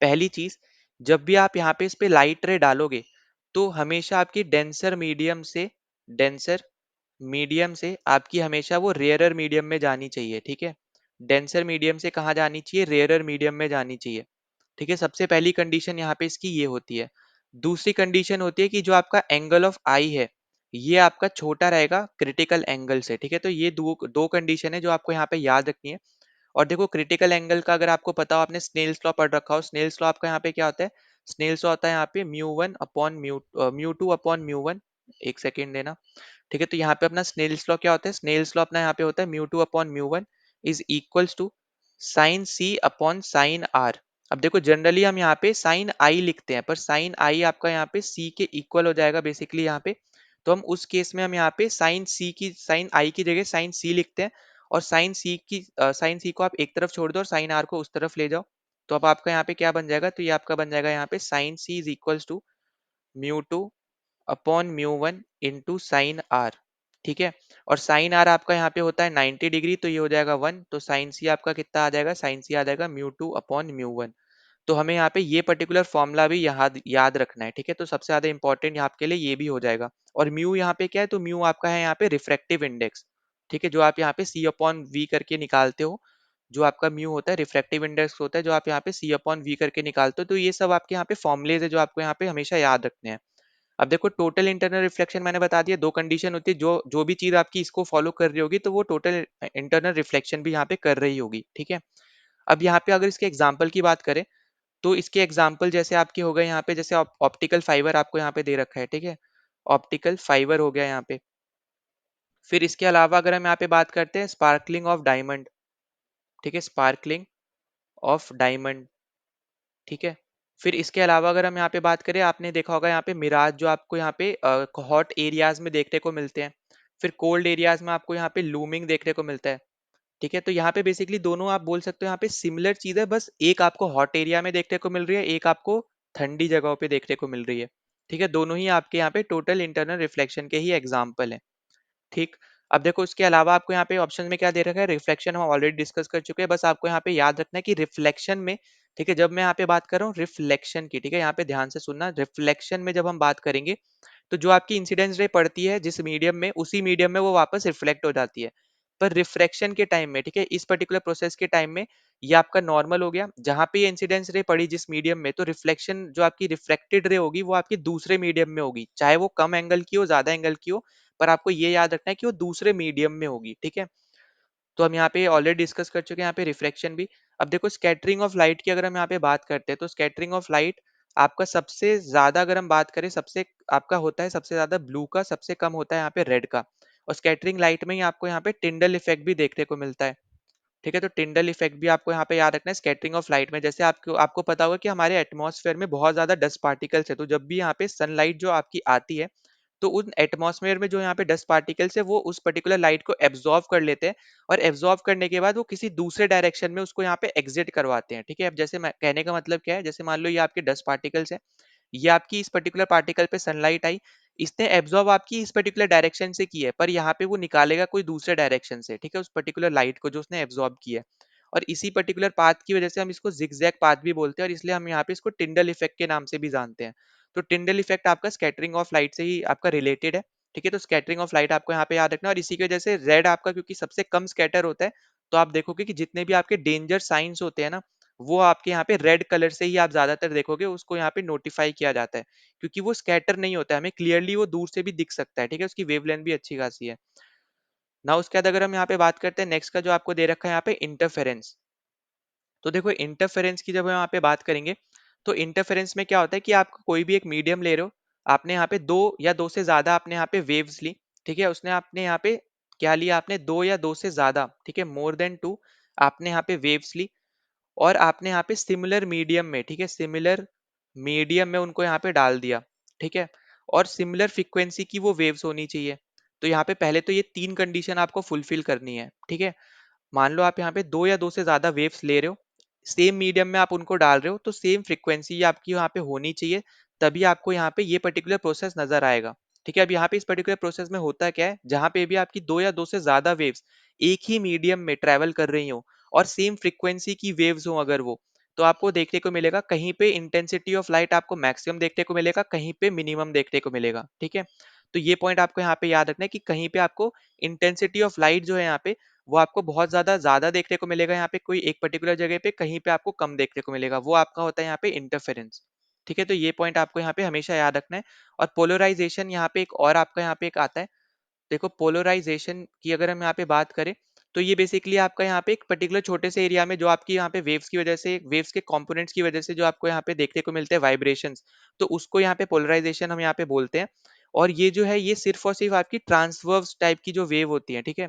Speaker 1: पहली चीज, जब भी आप यहाँ पे इस पे लाइट रे डालोगे तो हमेशा आपकी डेंसर मीडियम से आपकी हमेशा वो रेयरर मीडियम में जानी चाहिए, ठीक है। डेंसर मीडियम से कहाँ जानी चाहिए, रेयरर मीडियम में जानी चाहिए, ठीक है। सबसे पहली कंडीशन यहाँ पे इसकी ये होती है। दूसरी कंडीशन होती है कि जो आपका एंगल ऑफ आई है ये आपका छोटा रहेगा क्रिटिकल एंगल से, ठीक है। तो ये दो दो कंडीशन है जो आपको यहाँ पे याद रखनी है। और देखो क्रिटिकल एंगल का अगर आपको पता हो, आपने स्नेल्स लॉ पढ़ रखा हो, स्नेल्स लॉ आपका यहाँ पे क्या होता है, स्नेल्स लॉ होता है यहाँ पे mu 1 upon mu 2 upon mu 1, एक सेकेंड देना, ठीक है। तो यहाँ पे अपना स्नेल्स लॉ क्या होता है, स्नेल्स लॉ अपना यहाँ पे होता है mu 2 upon mu 1 is equals to sine C upon sine R. अब देखो जनरली हम यहाँ पे साइन आई लिखते हैं, पर साइन आई आपका यहाँ पे सी के इक्वल हो जाएगा बेसिकली यहाँ पे। तो हम उस केस में हम यहाँ पे साइन आई की जगह साइन सी लिखते हैं। और साइन सी को आप एक तरफ छोड़ दो और साइन आर को उस तरफ ले जाओ। तो अब आपका यहाँ पे क्या बन जाएगा, तो ये आपका बन जाएगा यहाँ पे sine C is equals to mu 2 upon mu 1 into sine R, ठीक है। और साइन आर आपका यहाँ पे होता है 90 डिग्री, तो ये हो जाएगा 1। तो साइन सी आपका कितना आ जाएगा, साइन सी आ जाएगा म्यू 2 अपॉन म्यू 1। तो हमें यहाँ पे ये पर्टिकुलर फॉर्मूला भी याद याद रखना है, ठीक है। तो सबसे ज्यादा इंपॉर्टेंट आपके लिए ये भी हो जाएगा। और म्यू यहाँ पे क्या है, तो म्यू आपका है यहाँ पे रिफ्रैक्टिव इंडेक्स, ठीक है, जो आप यहाँ पे सी अपॉन वी करके निकालते हो। जो आपका म्यू होता है रिफ्रैक्टिव इंडेक्स होता है, जो आप यहाँ पे सी अपॉन वी करके निकालते हो। तो ये सब आपके यहाँ पे फॉर्मुलेज है जो आपको यहाँ पे हमेशा याद रखने हैं। अब देखो टोटल इंटरनल रिफ्लेक्शन मैंने बता दिया, दो कंडीशन होती है, जो जो भी चीज आपकी इसको फॉलो कर रही होगी तो वो टोटल इंटरनल रिफ्लेक्शन भी यहाँ पे कर रही होगी, ठीक है। अब यहाँ पे अगर इसके एग्जाम्पल की बात करें, तो इसके एग्जाम्पल जैसे आपके हो गए यहाँ पे, जैसे ऑप्टिकल फाइबर आपको यहाँ पे दे रखा है, ठीक है। ऑप्टिकल फाइबर हो गया यहाँ पे। फिर इसके अलावा अगर हम यहाँ पे बात करते हैं स्पार्कलिंग ऑफ डायमंड, ठीक है, स्पार्कलिंग ऑफ डायमंड, ठीक है। फिर इसके अलावा अगर हम यहाँ पे बात करें, आपने देखा होगा यहाँ पे मिराज जो आपको यहाँ पे हॉट एरियाज में देखने को मिलते हैं। फिर कोल्ड एरियाज में आपको यहाँ पे लूमिंग देखने को मिलता है, ठीक है। तो यहाँ पे बेसिकली दोनों आप बोल सकते हो यहाँ पे सिमिलर चीज है, बस एक आपको हॉट एरिया में देखने को मिल रही है, एक आपको ठंडी जगहों पे देखने को मिल रही है, ठीक है। दोनों ही आपके यहाँ पे टोटल इंटरनल रिफ्लेक्शन के ही एग्जाम्पल है, ठीक। अब देखो इसके अलावा आपको यहाँ पे ऑप्शन में क्या दे रखा है, रिफ्लेक्शन हम ऑलरेडी डिस्कस कर चुके हैं। बस आपको यहाँ पे याद रखना है कि रिफ्लेक्शन में, ठीक है, जब मैं यहाँ पे बात कर रहा हूँ रिफ्लेक्शन की, ठीक है, यहाँ पे ध्यान से सुनना, रिफ्लेक्शन में जब हम बात करेंगे तो जो आपकी इंसिडेंस रे पड़ती है जिस मीडियम में, उसी मीडियम में वो वापस रिफ्लेक्ट हो जाती है। पर रिफ्रैक्शन के टाइम में, ठीक है, इस पर्टिकुलर प्रोसेस के टाइम में ये आपका नॉर्मल हो गया, जहां पे ये इंसिडेंस रे पड़ी जिस मीडियम में, तो रिफ्लेक्शन जो आपकी रिफ्लेक्टेड रे होगी वो आपकी दूसरे मीडियम में होगी, चाहे वो कम एंगल की हो ज्यादा एंगल की हो, पर आपको ये याद रखना है कि वो दूसरे मीडियम में होगी, ठीक है। तो हम यहाँ पे ऑलरेडी डिस्कस कर चुके हैं यहाँ पे रिफ्लेक्शन भी। अब देखो स्कैटरिंग ऑफ लाइट की अगर हम यहाँ पे बात करते हैं, तो स्कैटरिंग ऑफ लाइट आपका सबसे ज्यादा अगर हम बात करें, सबसे आपका होता है सबसे ज्यादा ब्लू का, सबसे कम होता है यहाँ पे रेड का। और स्कैटरिंग लाइट में ही आपको यहाँ पे टिंडल इफेक्ट भी देखने को मिलता है, ठीक है। तो टिंडल इफेक्ट भी आपको यहाँ पे याद रखना है स्कैटरिंग ऑफ लाइट में। जैसे आपको आपको पता होगा कि हमारे एटमॉस्फेयर में बहुत ज्यादा डस्ट पार्टिकल्स है, तो जब भी यहाँ पे सनलाइट जो आपकी आती है, तो उन एटमॉस्फेयर में जो यहाँ पे डस्ट पार्टिकल्स है वो उस पर्टिकुलर लाइट को एब्जॉर्व कर लेते हैं, और एब्जॉर्व करने के बाद वो किसी दूसरे डायरेक्शन में उसको यहाँ पे एग्जिट करवाते हैं, ठीक है। अब जैसे मैं कहने का मतलब क्या है, जैसे मान लो ये आपके डस्ट पार्टिकल्स है, ये आपकी इस पर्टिकुलर पार्टिकल पे सनलाइट आई, इसने एब्जॉर्ब आपकी इस पर्टिकुलर डायरेक्शन से की है, पर यहाँ पे वो निकालेगा कोई दूसरे डायरेक्शन से, ठीक है, उस पर्टिकुलर लाइट को जो उसने एब्जॉर्ब किया है। और इसी पर्टिकुलर पाथ की वजह से हम इसको जिगजैग पाथ भी बोलते हैं, और इसलिए हम यहाँ पे इसको टिंडल इफेक्ट के नाम से भी जानते हैं। तो टिंडल इफेक्ट आपका स्कैटरिंग ऑफ लाइट से ही आपका रिलेटेड है, ठीक है। तो स्कैटरिंग ऑफ लाइट आपको यहाँ पे याद रखना है। और इसी की वजह से रेड आपका क्योंकि सबसे कम स्कैटर होता है, तो आप देखोगे कि जितने भी आपके डेंजर साइंस होते हैं ना, वो आपके यहाँ पे रेड कलर से ही आप ज्यादातर देखोगे उसको यहाँ पे नोटिफाई किया जाता है, क्योंकि वो स्कैटर नहीं होता है, हमें क्लियरली वो दूर से भी दिख सकता है, ठीक है, उसकी वेवलेंथ भी अच्छी खासी है ना। उसके बाद अगर हम यहाँ पे बात करते हैं नेक्स्ट का जो आपको दे रखा है यहाँ पे इंटरफेरेंस। तो देखो इंटरफेरेंस की जब हम यहाँ पे बात करेंगे, तो इंटरफेरेंस में क्या होता है कि आप कोई भी एक मीडियम ले रहे हो, आपने यहाँ पे दो या दो से ज्यादा आपने यहाँ पे वेव्स ली, ठीक है, उसने आपने यहाँ पे क्या लिया, आपने दो या दो से ज्यादा, ठीक है, मोर देन टू आपने यहाँ पे वेव्स ली, और आपने यहाँ पे सिमिलर मीडियम में, ठीक है, सिमिलर मीडियम में उनको यहाँ पे डाल दिया, ठीक है, और सिमिलर फ्रीक्वेंसी की वो वेव्स होनी चाहिए। तो यहाँ पे पहले तो ये तीन कंडीशन आपको फुलफिल करनी है, ठीक है। मान लो आप यहाँ पे दो या दो से ज्यादा वेव्स ले रहे हो, सेम मीडियम में आप उनको डाल रहे हो, तो सेम फ्रीक्वेंसी आपकी यहाँ पे होनी चाहिए, तभी आपको यहाँ पे ये पर्टिकुलर प्रोसेस नजर आएगा, ठीक है। अब यहाँ पे इस पर्टिकुलर प्रोसेस में होता क्या है, जहां पे भी आपकी दो या दो से ज्यादा वेव्स एक ही मीडियम में ट्रेवल कर रही हो, और सेम फ्रीक्वेंसी की वेव्स हो अगर वो, तो आपको देखने को मिलेगा कहीं पे इंटेंसिटी ऑफ लाइट आपको मैक्सिमम देखने को मिलेगा, कहीं पे मिनिमम देखने को मिलेगा, ठीक है। तो ये पॉइंट आपको यहाँ पे याद रखना है कि कहीं पे आपको इंटेंसिटी ऑफ लाइट जो है यहाँ पे वो आपको बहुत ज्यादा देखने को मिलेगा यहाँ पे कोई एक पर्टिकुलर जगह पे, कहीं पे आपको कम देखने को मिलेगा, वो आपका होता है यहाँ पे इंटरफेरेंस, ठीक है। तो ये पॉइंट आपको यहाँ पे हमेशा याद रखना है। और पोलराइजेशन यहाँ पे एक और आपका यहाँ पे एक आता है। देखो पोलराइजेशन की अगर हम यहाँ पे बात करें, तो ये बेसिकली आपका यहाँ पे एक पर्टिकुलर छोटे से एरिया में जो आपकी यहाँ पे वेव्स की वजह से, वेव्स के कंपोनेंट्स की वजह से जो आपको यहाँ पे देखने को मिलते हैं वाइब्रेशंस, तो उसको यहाँ पे पोलराइजेशन हम यहाँ पे बोलते हैं। और ये जो है ये सिर्फ और सिर्फ आपकी ट्रांसवर्स टाइप की जो वेव होती है, ठीक है,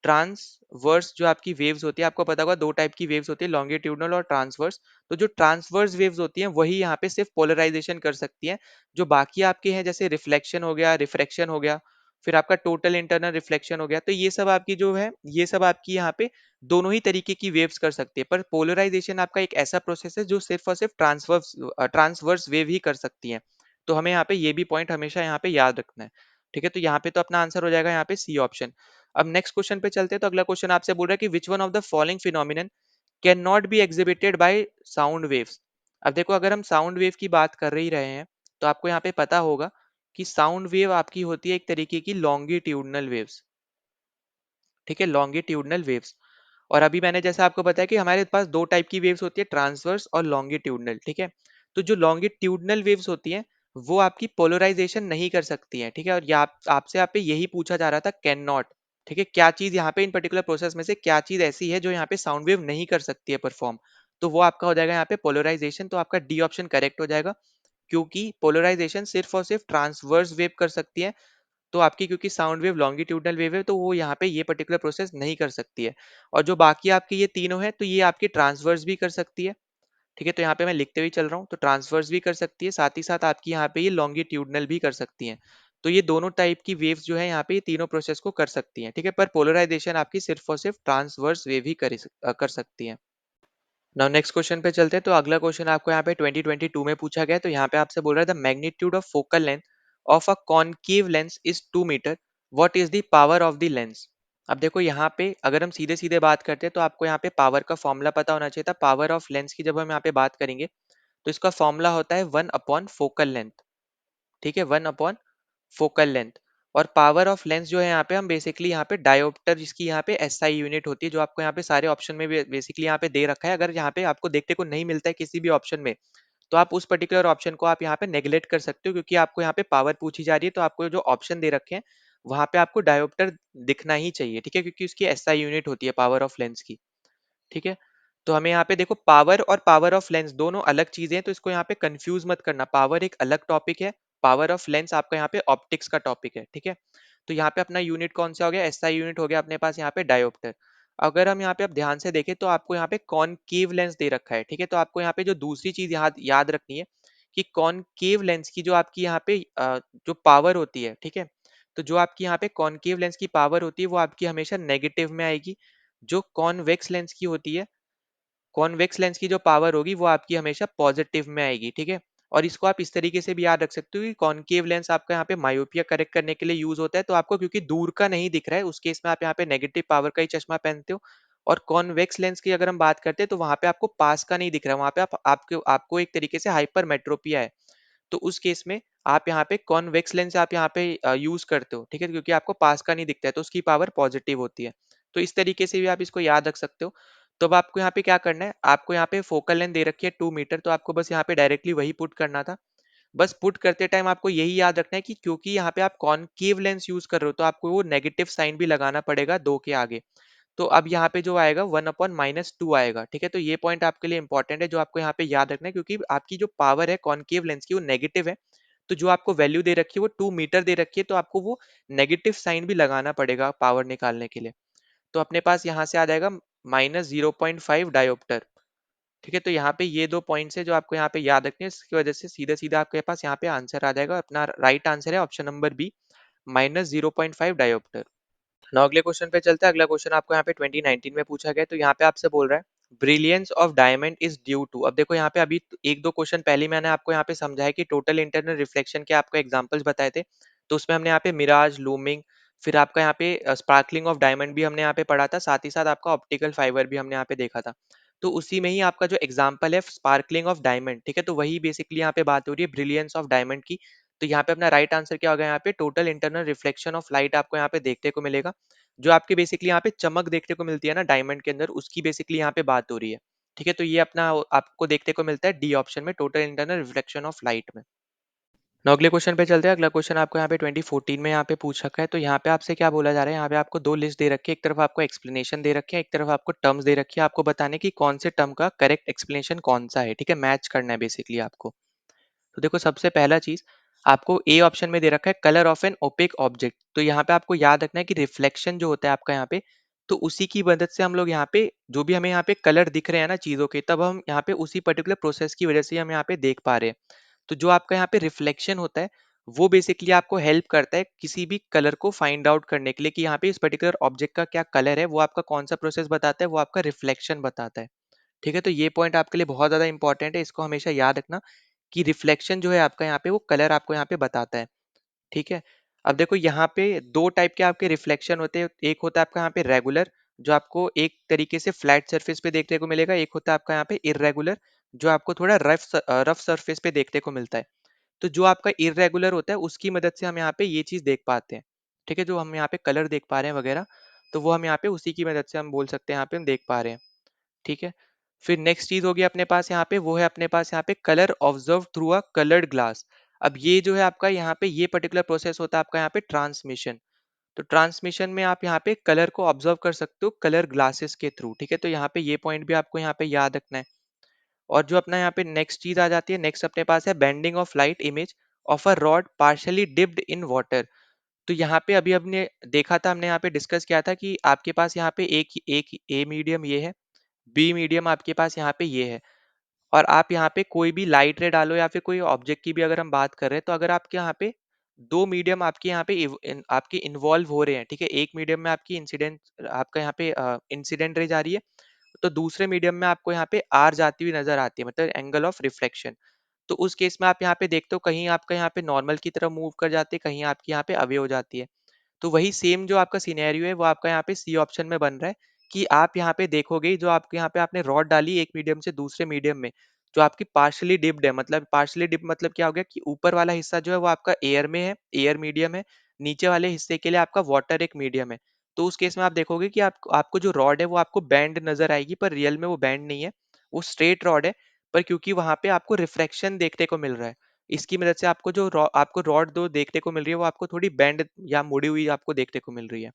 Speaker 1: ट्रांसवर्स जो आपकी वेव्स होती है, आपको पता होगा दो टाइप की वेव्स होती है, लॉन्गिट्यूडनल और ट्रांसवर्स। तो जो ट्रांसवर्स वेव्स होती हैं वही यहाँ पे सिर्फ पोलराइजेशन कर सकती हैं। जो बाकी आपके हैं जैसे रिफ्लेक्शन हो गया, रिफ्रैक्शन हो गया, फिर आपका टोटल इंटरनल रिफ्लेक्शन हो गया, तो ये सब आपकी जो है ये सब आपकी यहाँ पे दोनों ही तरीके की वेव्स कर सकती है। पर पोलराइजेशन आपका एक ऐसा प्रोसेस है जो सिर्फ और सिर्फ ट्रांसवर्स वेव ही कर सकती है। तो हमें यहाँ पे ये भी पॉइंट हमेशा यहाँ पे याद रखना है, ठीक है। तो यहाँ पे तो अपना आंसर हो जाएगा यहाँ पे सी ऑप्शन। अब नेक्स्ट क्वेश्चन पे चलते हैं। तो अगला क्वेश्चन आपसे बोल रहा है कि which one of the following phenomenon can not B exhibited by sound waves. अब देखो अगर हम साउंड वेव की बात कर ही रहे हैं तो आपको यहाँ पे पता होगा कि साउंड वेव आपकी होती है एक तरीके की लॉन्गिट्यूडनल वेव्स। ठीक है, लॉन्गिट्यूडनल वेव्स। और अभी मैंने जैसा आपको बताया कि हमारे पास दो टाइप की वेव्स होती है, ट्रांसवर्स और लॉन्गिट्यूडनल। ठीक है, तो जो लॉन्गिट्यूडनल वेव्स होती हैं वो आपकी पोलराइजेशन नहीं कर सकती हैं। ठीक है, और ये आपसे यहाँ पे यही पूछा जा रहा था, कैन नॉट। ठीक है, क्या चीज यहाँ पे इन पर्टिकुलर प्रोसेस में से क्या चीज ऐसी है जो यहाँ पे साउंड वेव नहीं कर सकती है परफॉर्म। तो वो आपका हो जाएगा यहाँ पे पोलराइजेशन। तो आपका डी ऑप्शन करेक्ट हो जाएगा, क्योंकि पोलराइजेशन सिर्फ और सिर्फ ट्रांसवर्स वेव कर सकती है। तो आपकी क्योंकि साउंड वेव लॉन्गिट्यूडनल वेव है तो वो यहाँ पे ये पर्टिकुलर प्रोसेस नहीं कर सकती है। और जो बाकी आपके ये तीनों है तो ये आपकी ट्रांसवर्स भी कर सकती है। ठीक है, तो यहाँ पे मैं लिखते हुए चल रहा हूँ, तो ट्रांसवर्स भी कर सकती है, साथ ही साथ आपकी यहाँ पे ये लॉन्गिट्यूडनल भी कर सकती हैं। तो ये दोनों टाइप की वेव्स जो है यहाँ पे ये तीनों प्रोसेस को कर सकती हैं। ठीक है, पर पोलराइजेशन आपकी सिर्फ और सिर्फ ट्रांसवर्स वेव ही कर सकती है। नाउ नेक्स्ट क्वेश्चन पे चलते हैं। तो अगला क्वेश्चन आपको यहाँ पे 2022 में पूछा गया है। तो यहाँ पे आपसे बोल रहा है the magnitude of focal length of a concave lens is 2 metre, what is the power of the lens. अब देखो यहाँ पे अगर हम सीधे सीधे बात करते हैं तो आपको यहाँ पे पावर का फॉर्मूला पता होना चाहिए था। पावर ऑफ लेंस की जब हम यहाँ पे बात करेंगे तो इसका फॉर्मूला होता है 1/फोकल लेंथ। ठीक है, 1/फोकल लेंथ। और पावर ऑफ लेंस जो है यहाँ पे हम बेसिकली यहाँ पे डायोप्टर, जिसकी यहाँ पे एसआई यूनिट होती है, जो आपको यहाँ पे सारे ऑप्शन में भी बेसिकली यहाँ पे दे रखा है। अगर यहाँ पे आपको देखने को नहीं मिलता है किसी भी ऑप्शन में तो आप उस पर्टिकुलर ऑप्शन को आप यहाँ पे नेग्लेक्ट कर सकते हो, क्योंकि आपको यहाँ पे पावर पूछी जा रही है तो आपको जो ऑप्शन दे रखे हैं वहां पे आपको डायोप्टर दिखना ही चाहिए। ठीक है, क्योंकि उसकी एसआई यूनिट होती है पावर ऑफ लेंस की। ठीक है, तो हमें यहाँ पे देखो पावर और पावर ऑफ लेंस दोनों अलग चीजें हैं, तो इसको यहाँ पे कंफ्यूज मत करना। पावर एक अलग टॉपिक है, पावर ऑफ लेंस आपका यहाँ पे ऑप्टिक्स का टॉपिक है। ठीक है, तो यहाँ पे अपना यूनिट कौन सा हो गया, एसआई यूनिट हो गया अपने पास यहाँ पे डायोप्टर। अगर हम यहाँ पे अब ध्यान से देखें तो आपको यहाँ पे कॉनकेव लेंस दे रखा है। ठीक है, तो आपको यहाँ पे जो दूसरी चीज याद याद रखनी है कि कॉनकेव लेंस की जो आपकी यहाँ पे जो पावर होती है, ठीक है, तो जो आपकी यहाँ पे कॉनकेव लेंस की पावर होती है वो आपकी हमेशा नेगेटिव में आएगी। जो कॉन्वेक्स लेंस की होती है, कॉन्वेक्स लेंस की जो पावर होगी वो आपकी हमेशा पॉजिटिव में आएगी। ठीक है, और इसको आप इस तरीके से भी याद रख सकते हो कि कॉनकेव लेंस आपका यहाँ पे मायोपिया करेक्ट करने के लिए यूज होता है। तो आपको क्योंकि दूर का नहीं दिख रहा है उस केस में आप यहाँ पे नेगेटिव पावर का ही चश्मा पहनते हो। और कॉन्वेक्स लेंस की अगर हम बात करते हैं तो वहां पे आपको पास का नहीं दिख रहा है, वहां पे आपको एक तरीके से हाइपरमेट्रोपिया है। तो उस केस में आप यहाँ पे कॉन्वेक्स लेंस आप यहाँ पे यूज करते हो। ठीक है, क्योंकि आपको पास का नहीं दिखता है तो उसकी पावर पॉजिटिव होती है। तो इस तरीके से भी आप इसको याद रख सकते हो। तो अब आपको यहाँ पे क्या करना है, आपको यहाँ पे फोकल लेंथ दे रखी है 2 मीटर, तो आपको बस यहाँ पे डायरेक्टली वही पुट करना था। बस पुट करते टाइम आपको यही याद रखना है कि क्योंकि यहाँ पे आप कॉनकेव लेंस यूज कर रहे हो तो आपको वो नेगेटिव साइन भी लगाना पड़ेगा 2 के आगे। तो अब यहाँ पे जो आएगा 1/-2 आएगा। ठीक है, तो ये पॉइंट आपके लिए इंपॉर्टेंट है जो आपको यहाँ पे याद रखना है, क्योंकि आपकी जो पावर है कॉनकेव लेंस की वो नेगेटिव है। तो जो आपको वैल्यू दे रखी है वो 2 मीटर दे रखी है, तो आपको वो नेगेटिव साइन भी लगाना पड़ेगा पावर निकालने के लिए। तो अपने पास यहाँ से आ जाएगा -0.5 डायोप्टर। ठीक है, तो यहाँ पे ये दो पॉइंट्स है जो आपको यहाँ पे याद रखने हैं, इसकी वजह से सीधा सीधा आपके पास यहाँ पे आंसर आ जाएगा। अपना राइट आंसर है option number B, -0.5 dioptre. Now अगले क्वेश्चन पे चलते हैं। अगला क्वेश्चन आपको यहाँ पे 2019 में पूछा गया है। तो यहाँ पे आपसे बोल रहा है brilliance of diamond is due to. अब देखो यहाँ पे अभी एक दो क्वेश्चन पहले ही मैंने आपको यहाँ पे समझाया कि टोटल इंटरनल रिफ्लेक्शन के आपको एग्जांपल्स बताए थे। तो उसमें हमने यहाँ पे मिराज, लूमिंग, फिर आपका यहाँ पे स्पार्कलिंग ऑफ डायमंड भी हमने यहाँ पे पढ़ा था, साथ ही साथ आपका ऑप्टिकल फाइबर भी हमने यहाँ पे देखा था। तो उसी में ही आपका जो एग्जाम्पल है स्पार्कलिंग ऑफ डायमंड, ठीक है, तो वही बेसिकली यहाँ पे बात हो रही है ब्रिलियंस ऑफ डायमंड की। तो यहाँ पे अपना राइट आंसर क्या होगा, यहाँ पे total internal reflection of light आपको यहाँ पे देखने को मिलेगा। जो आपके बेसिकली यहाँ पे चमक देखने को मिलती है ना डायमंड के अंदर, उसकी बेसिकली यहाँ पे बात हो रही है। ठीक है, तो ये अपना आपको देखने को मिलता है डी ऑप्शन में, total internal reflection of light में। now अगले क्वेश्चन पे चलते हैं। अगला क्वेश्चन आपको यहाँ पे 2014 में यहाँ पे पूछ रखा है। तो यहाँ पे आपसे क्या बोला जा रहा है, यहाँ पे आपको दो लिस्ट दे रखी है, एक तरफ आपको एक्सप्लेनेशन दे रखी है, एक तरफ आपको टर्म्स दे रखी है। आपको बताने की कौन से टर्म का करेक्ट एक्सप्लेनेशन कौन सा है। ठीक है, मैच करना है बेसिकली आपको। तो देखो सबसे पहला चीज आपको ए ऑप्शन में दे रखा है colour of an opaque object. तो यहाँ पे आपको याद रखना है कि रिफ्लेक्शन जो होता है आपका यहाँ पे, तो उसी की मदद से हम लोग यहाँ पे जो भी हमें यहाँ पे कलर दिख रहे हैं ना चीजों के, तब हम यहाँ पे उसी पर्टिकुलर प्रोसेस की वजह से हम यहाँ पे देख पा रहे हैं। तो जो आपका यहाँ पे रिफ्लेक्शन होता है वो बेसिकली आपको हेल्प करता है किसी भी कलर को फाइंड आउट करने के लिए कि यहाँ पे इस पर्टिकुलर ऑब्जेक्ट का क्या कलर है। वो आपका कौन सा प्रोसेस बताता है, वो आपका रिफ्लेक्शन बताता है। ठीक है, तो ये पॉइंट आपके लिए बहुत ज्यादा इंपॉर्टेंट है, इसको हमेशा याद रखना कि रिफ्लेक्शन जो है आपका यहाँ पे वो कलर आपको यहाँ पे बताता है। ठीक है, अब देखो यहाँ पे दो टाइप के आपके रिफ्लेक्शन होते हैं। एक होता है आपका यहाँ पे रेगुलर, जो आपको एक तरीके से फ्लैट सरफेस पे देखने को मिलेगा। एक होता है आपका यहाँ पे इरेगुलर, जो आपको थोड़ा रफ सरफेस पे देखने को मिलता है। तो जो आपका इर्रेगुलर होता है उसकी मदद से हम यहाँ पे ये चीज़ देख पाते हैं। ठीक है? जो हम यहाँ पे कलर देख पा रहे हैं वगैरह, तो वो हम यहाँ पे उसी की मदद से हम बोल सकते हैं यहाँ पे हम देख पा रहे हैं। ठीक है? फिर नेक्स्ट चीज़ होगी अपने पास यहाँ पे, वो है अपने पास यहाँ पे colour observe through a coloured glass. अब ये जो है आपका यहाँ पे ये पर्टिकुलर प्रोसेस होता है आपका यहाँ पे ट्रांसमिशन। तो ट्रांसमिशन में आप यहाँ पे कलर को ऑब्जर्व कर सकते हो कलर ग्लासेस के थ्रू। ठीक है? तो यहाँ पे ये पॉइंट भी आपको यहाँ पे याद रखना है। और जो अपना यहाँ पे नेक्स्ट चीज आ जाती है, नेक्स्ट अपने पास है bending of light image of a rod partially dipped in water. तो यहाँ पे अभी हमने देखा था, हमने यहाँ पे डिस्कस किया था कि आपके पास यहाँ पे एक एक ए मीडियम ये है, बी मीडियम आपके पास यहाँ पे ये है, और आप यहाँ पे कोई भी लाइट रे डालो या फिर कोई ऑब्जेक्ट की भी अगर हम बात कर रहे हैं, तो अगर आपके यहाँ पे दो मीडियम आपके यहाँ पे आपके इन्वॉल्व हो रहे हैं, ठीक है, एक मीडियम में आपकी इंसिडेंट आपका यहाँ पे इंसिडेंट रे जा रही है, तो दूसरे मीडियम में आपको यहाँ पे आर जाती हुई नजर आती है, मतलब एंगल ऑफ रिफ्लेक्शन। तो उस केस में आप यहाँ पे देखते हो कहीं आपका यहाँ पे नॉर्मल की तरफ मूव कर जाती है, कहीं आपकी यहाँ पे अवे हो जाती है। तो वही सेम जो आपका सिनेरियो है वो आपका यहाँ पे सी ऑप्शन में बन रहा है कि आप यहाँ पे देखोगे जो आपके यहाँ पे आपने रॉड डाली एक मीडियम से दूसरे मीडियम में, जो आपकी पार्शली डिप्ड है, मतलब पार्शली डिप मतलब क्या हो गया कि ऊपर वाला हिस्सा जो है वो आपका एयर में है, एयर मीडियम है, नीचे वाले हिस्से के लिए आपका वाटर एक मीडियम है। तो उस केस में आप देखोगे कि आपको जो रॉड है वो आपको बैंड नजर आएगी, पर रियल में वो बैंड नहीं है, वो स्ट्रेट रॉड है। पर क्योंकि वहां पे आपको रिफ्लेक्शन देखने को मिल रहा है, इसकी मदद से आपको आपको रॉड दो देखने को मिल रही है वो आपको थोड़ी बेंड या मुड़ी हुई आपको देखने को मिल रही है।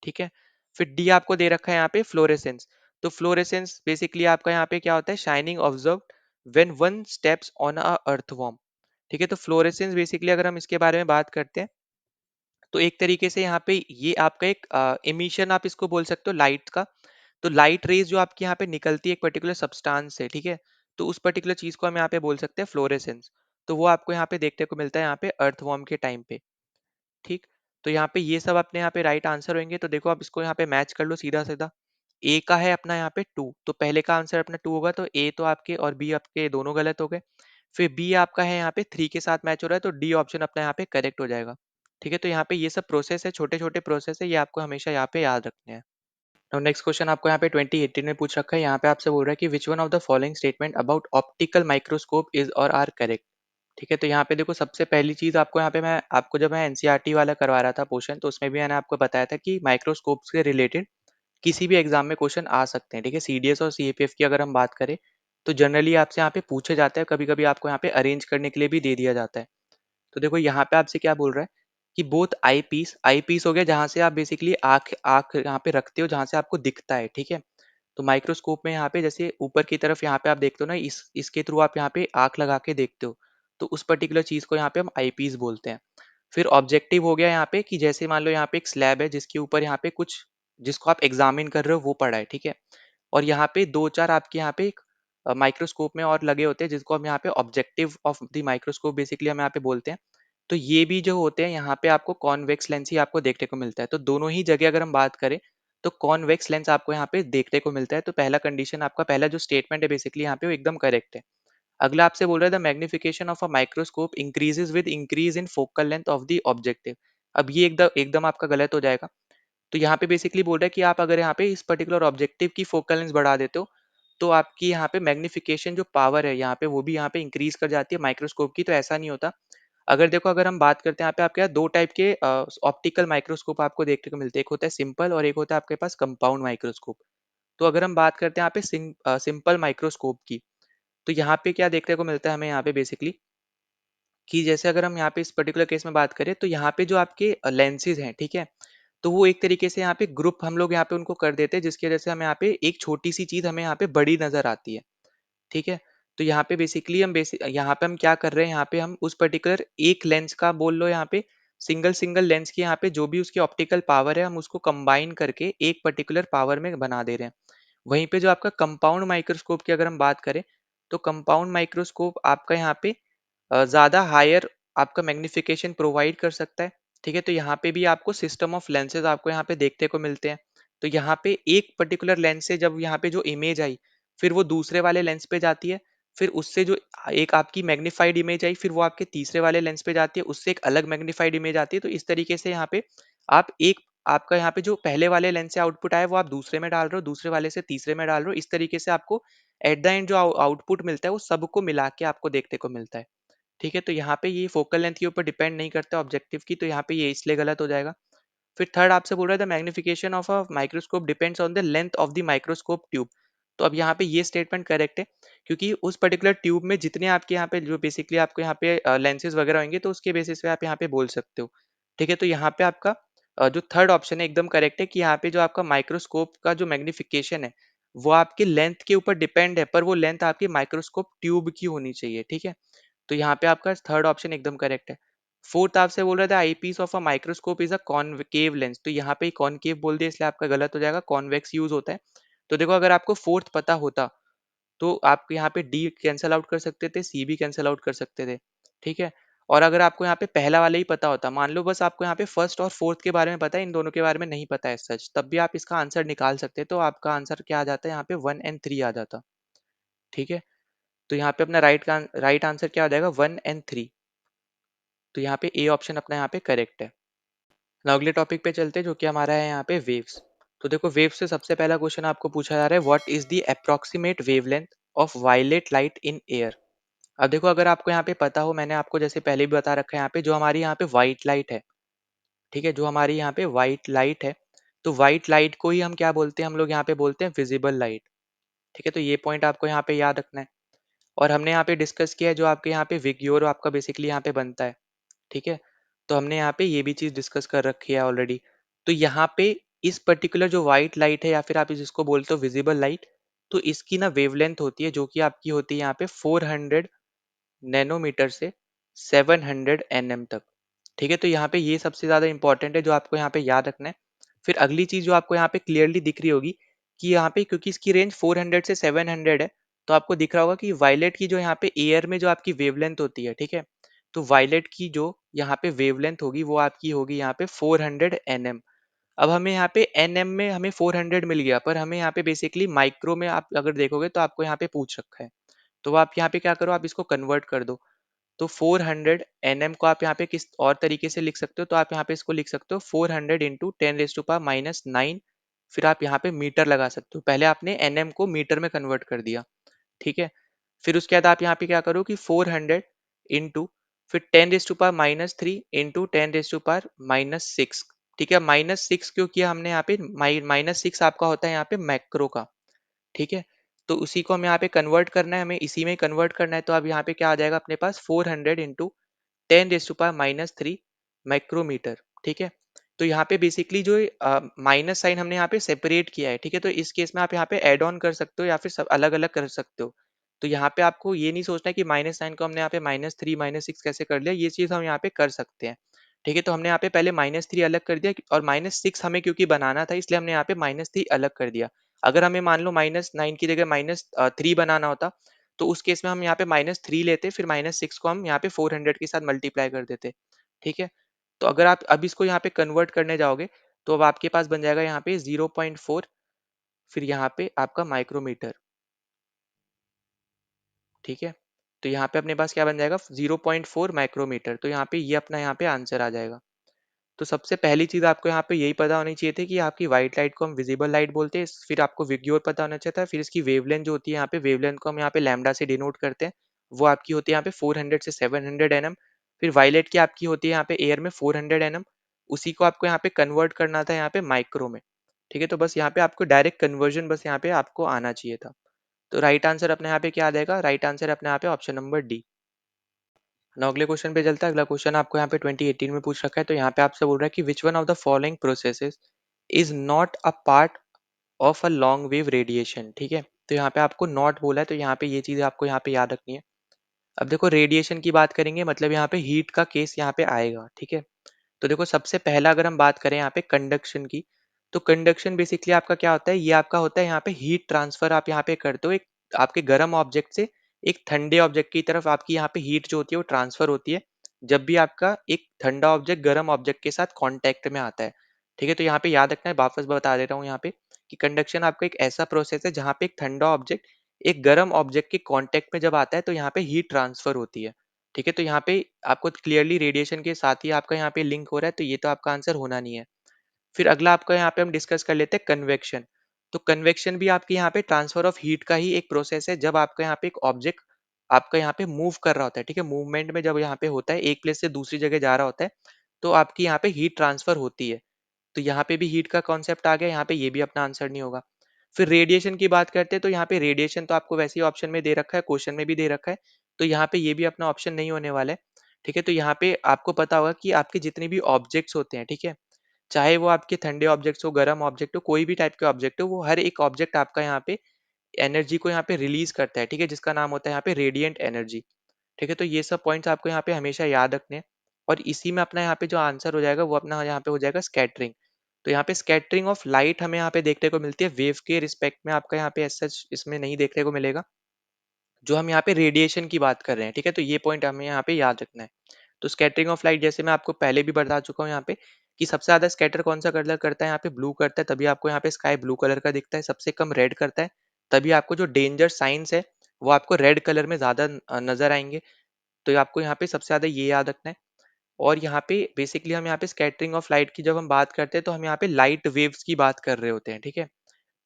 Speaker 1: ठीक है? फिर डी आपको दे रखा है यहाँ पे फ्लोरेसेंस। तो फ्लोरेसेंस बेसिकली आपका यहाँ पे क्या होता है, shining observe when one steps on a earthworm. ठीक है? तो फ्लोरेसेंस बेसिकली अगर हम इसके बारे में बात करते हैं, तो एक तरीके से यहाँ पे ये आपका एक एमिशन आप इसको बोल सकते हो लाइट का। तो लाइट रेज जो आपके यहाँ पे निकलती है एक पर्टिकुलर सब्सटेंस से, ठीक है, तो उस पर्टिकुलर चीज को हम यहाँ पे बोल सकते हैं फ्लोरेसेंस। तो वो आपको यहाँ पे देखने को मिलता है यहाँ पे अर्थवॉर्म के टाइम पे। ठीक, तो यहाँ पे ये सब अपने यहाँ पे राइट आंसर होंगे। तो देखो आप इसको यहाँ पे मैच कर लो सीधा सीधा। ए का है अपना यहाँ पे टू, तो पहले का आंसर अपना टू होगा, तो ए तो आपके और बी आपके दोनों गलत हो गए। फिर बी आपका है यहाँ पे थ्री के साथ मैच हो रहा है, तो डी ऑप्शन अपना यहाँ पे करेक्ट हो जाएगा। ठीक है, तो यहाँ पे ये सब प्रोसेस है, छोटे छोटे प्रोसेस है, ये आपको हमेशा यहाँ पे याद रखने हैं। और नेक्स्ट क्वेश्चन आपको यहाँ पे 2018 में पूछ रखा है, यहाँ पे आपसे बोल रहा है कि which one of the following statement about optical microscope is और आर करेक्ट। ठीक है, तो यहाँ पे देखो सबसे पहली चीज आपको यहाँ पे मैं आपको जब मैं एनसीईआरटी वाला करवा रहा था पोर्शन, तो उसमें भी मैंने आपको बताया था कि माइक्रोस्कोप से रिलेटेड किसी भी एग्जाम में क्वेश्चन आ सकते हैं। ठीक है, सीडीएस और सीएपीएफ की अगर हम बात करें, तो जनरली आपसे यहाँ पे पूछे जाते हैं, कभी कभी आपको यहाँ पे अरेंज करने के लिए भी दे दिया जाता है। तो देखो यहाँ पे आपसे क्या बोल रहा है कि बोथ आई पीस हो गया जहां से आप बेसिकली आंख आंख यहाँ पे रखते हो जहां से आपको दिखता है। ठीक है, तो माइक्रोस्कोप में यहाँ पे जैसे ऊपर की तरफ यहाँ पे आप देखते हो ना, इसके थ्रू आप यहाँ पे आंख लगा के देखते हो, तो उस पर्टिकुलर चीज को यहाँ पे हम आई पीस बोलते हैं। फिर ऑब्जेक्टिव हो गया यहाँ पे कि जैसे मान लो यहाँ पे एक स्लैब है जिसके ऊपर यहाँ पे कुछ जिसको आप एग्जामिन कर रहे हो वो पड़ा है। ठीक है, और यहाँ पे दो चार आपके यहाँ पे माइक्रोस्कोप में और लगे होते हैं जिसको हम यहाँ पे objective of the microscope basically हम यहाँ पे बोलते हैं। तो ये भी जो होते हैं यहाँ पे आपको कॉन्वेक्स लेंस ही आपको देखने को मिलता है। तो दोनों ही जगह अगर हम बात करें, तो कॉन्वेक्स लेंस आपको यहाँ पे देखने को मिलता है। तो पहला कंडीशन आपका पहला जो स्टेटमेंट है बेसिकली यहाँ पे वो एकदम करेक्ट है। अगला आपसे बोल रहा है the magnification of a microscope increases with increase in focal length of the objective. अब ये एकदम एकदम आपका गलत हो जाएगा। तो यहाँ पे बेसिकली बोल रहा है कि आप अगर यहाँ पे इस पर्टिकुलर ऑब्जेक्टिव की फोकल लेंथ बढ़ा देते हो, तो आपकी यहाँ पे मैग्निफिकेशन जो पावर है यहाँ पे वो भी यहाँ पे इंक्रीज कर जाती है माइक्रोस्कोप की। तो ऐसा नहीं होता। अगर देखो अगर हम बात करते हैं यहाँ पे आपके यहाँ दो टाइप के ऑप्टिकल माइक्रोस्कोप आपको देखने को मिलते हैं, एक होता है सिंपल और एक होता है आपके पास कंपाउंड माइक्रोस्कोप। तो अगर हम बात करते हैं यहाँ पे सिंपल माइक्रोस्कोप की, तो यहाँ पे क्या देखने को मिलता है हमें यहाँ पे बेसिकली कि जैसे अगर हम यहाँ पे इस पर्टिकुलर केस में बात करें, तो यहाँ पे जो आपके लेंसेज हैं, ठीक है, तो वो एक तरीके से यहाँ पे ग्रुप हम लोग यहाँ पे उनको कर देते हैं, जिसकी वजह से हमें यहाँ पे एक छोटी सी चीज हमें यहाँ पे बड़ी नजर आती है। ठीक है, तो यहाँ पे बेसिकली हम यहाँ पे हम क्या कर रहे हैं, यहाँ पे हम उस पर्टिकुलर एक लेंस का बोल लो यहाँ पे सिंगल सिंगल लेंस की यहाँ पे जो भी उसकी ऑप्टिकल पावर है हम उसको कंबाइन करके एक पर्टिकुलर पावर में बना दे रहे हैं। वहीं पे जो आपका कंपाउंड माइक्रोस्कोप की अगर हम बात करें, तो कंपाउंड माइक्रोस्कोप आपका यहाँ पे ज़्यादा हायर आपका मैग्निफिकेशन प्रोवाइड कर सकता है। ठीक है, तो यहाँ पे भी आपको सिस्टम ऑफ लेंसेज आपको यहाँ पे देखने को मिलते हैं। तो यहाँ पे एक पर्टिकुलर लेंस से जब यहाँ पे जो इमेज आई, फिर वो दूसरे वाले लेंस पे जाती है, फिर उससे जो एक आपकी मैग्नीफाइड इमेज आई, फिर वो आपके तीसरे वाले लेंस पे जाती है, उससे एक अलग मैग्नीफाइड इमेज आती है। तो इस तरीके से यहाँ पे आप एक आपका यहाँ पे जो पहले वाले लेंस से आउटपुट आया वो आप दूसरे में डाल रहे हो, दूसरे वाले से तीसरे में डाल रहे हो, इस तरीके से आपको एट द एंड जो आउटपुट मिलता है वो सबको मिला के आपको देखने को मिलता है। ठीक है, तो यहाँ पे ये फोकल लेंथ के ऊपर डिपेंड नहीं करता ऑब्जेक्टिव की, तो यहाँ पे ये इसलिए गलत हो जाएगा। फिर थर्ड आपसे बोल रहा है the magnification of a microscope depends on the length of the microscope tube. तो अब यहाँ पे ये स्टेटमेंट करेक्ट है, क्योंकि उस पर्टिकुलर ट्यूब में जितने आपके यहाँ पे जो बेसिकली आपको यहाँ पे लेंसेज वगैरह होंगे तो उसके बेसिस पे आप यहाँ पे बोल सकते हो। ठीक है, तो यहाँ पे आपका जो थर्ड ऑप्शन है एकदम करेक्ट है कि यहाँ पे जो आपका माइक्रोस्कोप का जो मैग्निफिकेशन है वो आपकी लेंथ के ऊपर डिपेंड है, पर वो लेंथ आपकी माइक्रोस्कोप ट्यूब की होनी चाहिए। ठीक है, तो यहाँ पे आपका थर्ड ऑप्शन एकदम करेक्ट है। फोर्थ आपसे बोल रहा था eyepiece of a microscope is a concave lens, तो यहाँ पे कॉनकेव बोल दिया इसलिए आपका गलत हो जाएगा, कॉन्वेक्स यूज होता है। तो देखो अगर आपको फोर्थ पता होता तो आप यहाँ पे डी कैंसल आउट कर सकते थे, सी भी कैंसल आउट कर सकते थे। ठीक है, और अगर आपको यहाँ पे पहला वाला ही पता होता, मान लो बस आपको यहाँ पे फर्स्ट और फोर्थ के बारे में पता है, इन दोनों के बारे में नहीं पता है सच, तब भी आप इसका आंसर निकाल सकते, तो आपका आंसर क्या आ जाता है यहाँ पे 1 और 3 आ जाता। ठीक है, तो यहाँ पे अपना राइट आंसर क्या हो जाएगा 1 और 3। तो यहाँ पे ए ऑप्शन अपना यहाँ पे करेक्ट है। now अगले टॉपिक पे चलते हैं जो कि हमारा है यहाँ पे वेव्स। तो देखो वेव से सबसे पहला क्वेश्चन आपको पूछा जा रहा है what is the approximate wavelength of violet light in air. अब देखो अगर आपको यहाँ पे पता हो, मैंने आपको जैसे पहले भी बता रखा है यहाँ पे जो हमारी यहाँ पे व्हाइट लाइट है, ठीक है, जो हमारी यहाँ पे व्हाइट लाइट है, तो व्हाइट लाइट को ही हम क्या बोलते हैं, हम लोग यहाँ पे बोलते हैं विजिबल लाइट। ठीक है, तो ये पॉइंट आपको यहाँ पे याद रखना है। और हमने यहाँ पे डिस्कस किया है जो आपके यहाँ पे विग्योर आपका बेसिकली यहाँ पे बनता है। ठीक है, तो हमने यहाँ पे ये भी चीज डिस्कस कर रखी है ऑलरेडी। तो यहाँ पे इस पर्टिकुलर जो व्हाइट लाइट है या फिर आप जिसको बोलते हो विजिबल लाइट, तो इसकी ना वेवलेंथ होती है जो कि आपकी होती है यहाँ पे 400 नैनोमीटर से 700 एनएम तक। ठीक है, तो यहाँ पे ये सबसे ज्यादा इंपॉर्टेंट है जो आपको यहाँ पे याद रखना है। फिर अगली चीज जो आपको यहाँ पे क्लियरली दिख रही होगी कि यहाँ पे क्योंकि इसकी रेंज 400 से 700 है, तो आपको दिख रहा होगा कि वायलेट की जो यहाँ पे एयर में जो आपकी वेवलेंथ होती है, ठीक है, तो वायलेट की जो यहाँ पे वेवलेंथ होगी वो आपकी होगी यहाँ पे 400 एनएम। अब हमें यहाँ पे एनएम में हमें 400 मिल गया, पर हमें यहाँ पे बेसिकली माइक्रो में आप अगर देखोगे तो आपको यहाँ पे पूछ रखा है, तो आप यहाँ पे क्या करो, आप इसको कन्वर्ट कर दो। तो 400 एनएम को आप यहाँ पे किस और तरीके से लिख सकते हो, तो आप यहाँ पे इसको लिख सकते हो 400 इंटू 10⁻⁻⁹। फिर आप यहाँ पे मीटर लगा सकते हो, पहले आपने एनएम को मीटर में कन्वर्ट कर दिया। ठीक है, फिर उसके बाद आप यहाँ पे क्या करो कि 400 इंटू फिर 10⁻³ इंटू 10⁻⁻6। ठीक है, -6 क्यों किया हमने यहाँ पे, -6 आपका होता है यहाँ पे मैक्रो का। ठीक है, तो उसी को हमें यहाँ पे कन्वर्ट करना है, हमें इसी में कन्वर्ट करना है, तो अब यहाँ पे क्या आ जाएगा अपने पास 400 इंटू 10⁻³ माइक्रोमीटर। ठीक है, तो यहाँ पे बेसिकली जो माइनस साइन हमने यहाँ पे सेपरेट किया है, ठीक है, तो इस केस में आप यहाँ पे ऐड ऑन कर सकते हो या फिर सब अलग अलग कर सकते हो। तो यहाँ पे आपको ये नहीं सोचना है कि माइनस साइन को हमने यहाँ पे -3 -6 कैसे कर लिया, ये चीज हम यहाँ पे कर सकते हैं। ठीक है, तो हमने यहाँ पे पहले -3 अलग कर दिया और -6 हमें क्योंकि बनाना था इसलिए हमने यहाँ पे -3 अलग कर दिया। अगर हमें मान लो -9 की जगह -3 बनाना होता, तो उस केस में हम यहाँ पे -3 लेते, फिर -6 को हम यहाँ पे 400 के साथ मल्टीप्लाई कर देते। ठीक है, तो अगर आप अब इसको यहाँ पे कन्वर्ट करने जाओगे तो अब आपके पास बन जाएगा यहाँ पे 0.4, फिर यहाँ पे आपका माइक्रोमीटर। ठीक है, तो यहाँ पे अपने पास क्या बन जाएगा 0.4 माइक्रोमीटर, तो यहाँ पे ये अपना यहाँ पे आंसर आ जाएगा। तो सबसे पहली चीज आपको यहाँ पे यही पता होनी चाहिए थी कि आपकी व्हाइट लाइट को हम विजिबल लाइट बोलते हैं, फिर आपको विग्योर पता होना चाहिए था, फिर इसकी वेवलेंथ जो होती है यहाँ पे वेवलेंथ को हम यहाँ पे लैम्डा से डिनोट करते हैं, वो आपकी होती है यहाँ पे 400 से 700 एनएम। फिर वायलेट की आपकी होती है यहाँ पे एयर में 400 एनएम, उसी को आपको यहाँ पे कन्वर्ट करना था यहाँ पे माइक्रो में। ठीक है, तो बस यहाँ पे आपको डायरेक्ट कन्वर्जन बस यहाँ पे आपको आना चाहिए था। तो राइट आंसर अपने यहाँ पे क्या आ जाएगा, राइट आंसर अपने यहाँ पे ऑप्शन नंबर डी। ना अगले क्वेश्चन पे चलता है। अगला क्वेश्चन आपको यहाँ पे 2018 में पूछ रखा है, तो यहाँ पे आपसे बोल रहा है कि which one of the following processes is not a part of a long wave radiation. ठीक है, तो यहाँ पे आपको नॉट बोला है, तो यहाँ पे ये चीज आपको यहाँ पे याद रखनी है। अब देखो रेडिएशन की बात करेंगे मतलब यहाँ पे हीट का केस यहाँ पे आएगा। ठीक है, तो देखो सबसे पहला अगर हम बात करें यहाँ पे कंडक्शन की, तो कंडक्शन बेसिकली आपका क्या होता है, ये आपका होता है यहाँ पे हीट ट्रांसफर आप यहाँ पे करते हो एक आपके गर्म ऑब्जेक्ट से एक ठंडे ऑब्जेक्ट की तरफ, आपकी यहाँ पे हीट जो होती है वो ट्रांसफर होती है जब भी आपका एक ठंडा ऑब्जेक्ट गर्म ऑब्जेक्ट के साथ कांटेक्ट में आता है। ठीक है, तो यहाँ पे याद रखना है, वापस बता दे रहा हूँ यहाँ पे कि कंडक्शन आपका एक ऐसा प्रोसेस है जहाँ पे एक ठंडा ऑब्जेक्ट एक गर्म ऑब्जेक्ट के कांटेक्ट में जब आता है तो यहाँ पे हीट ट्रांसफर होती है। ठीक है, तो यहाँ पे आपको क्लियरली रेडिएशन के साथ ही आपका यहाँ पे लिंक हो रहा है, तो ये तो आपका आंसर होना नहीं है। फिर अगला आपका यहाँ पे हम डिस्कस कर लेते हैं कन्वेक्शन। तो कन्वेक्शन भी आपके यहाँ पे ट्रांसफर ऑफ हीट का ही एक प्रोसेस है, जब आपका यहाँ पे एक ऑब्जेक्ट आपका यहाँ पे मूव कर रहा होता है, ठीक है, मूवमेंट में जब यहाँ पे होता है, एक प्लेस से दूसरी जगह जा रहा होता है, तो आपकी यहाँ पे हीट ट्रांसफर होती है। तो यहाँ पे भी हीट का कॉन्सेप्ट आ गया, यहाँ पे ये भी अपना आंसर नहीं होगा। फिर रेडिएशन की बात करते हैं, तो यहाँ पे रेडिएशन तो आपको वैसे ही ऑप्शन में दे रखा है, क्वेश्चन में भी दे रखा है, तो यहाँ पे ये भी अपना ऑप्शन नहीं होने वाला है। ठीक है, तो यहाँ पे आपको पता होगा कि आपके जितने भी ऑब्जेक्ट्स होते हैं, ठीक है, चाहे वो आपके ठंडे ऑब्जेक्ट्स हो, गर्म ऑब्जेक्ट हो, कोई भी टाइप के ऑब्जेक्ट हो, वो हर एक ऑब्जेक्ट आपका यहाँ पे एनर्जी को यहाँ पे रिलीज करता है, ठीक है, जिसका नाम होता है यहाँ पे रेडिएंट एनर्जी। ठीक है, तो ये सब पॉइंट्स आपको यहाँ पे हमेशा याद रखने हैं। और इसी में अपना यहाँ पे जो आंसर हो जाएगा वो अपना यहाँ पे हो जाएगा स्कैटरिंग। तो यहाँ पे स्कैटरिंग ऑफ लाइट हमें यहाँ पे देखने को मिलती है, वेव के रिस्पेक्ट में आपका यहाँ पे सच इसमें नहीं देखने को मिलेगा। जो हम यहाँ पे रेडिएशन की बात कर रहे हैं, ठीक है, तो ये पॉइंट हमें यहाँ पे याद रखना है। तो स्कैटरिंग ऑफ लाइट जैसे मैं आपको पहले भी बता चुका हूँ यहाँ पे, कि सबसे ज्यादा स्कैटर कौन सा कलर करता है, यहाँ पे ब्लू करता है, तभी आपको यहाँ पे स्काई ब्लू कलर का दिखता है। सबसे कम रेड करता है, तभी आपको जो डेंजर साइंस है वो आपको रेड कलर में ज्यादा नजर आएंगे। तो आपको यहाँ पे सबसे ज्यादा ये याद रखना है। और यहाँ पे बेसिकली हम यहाँ पे स्कैटरिंग ऑफ लाइट की जब हम बात करते हैं, तो हम यहाँ पे लाइट वेव्स की बात कर रहे होते हैं, ठीक है।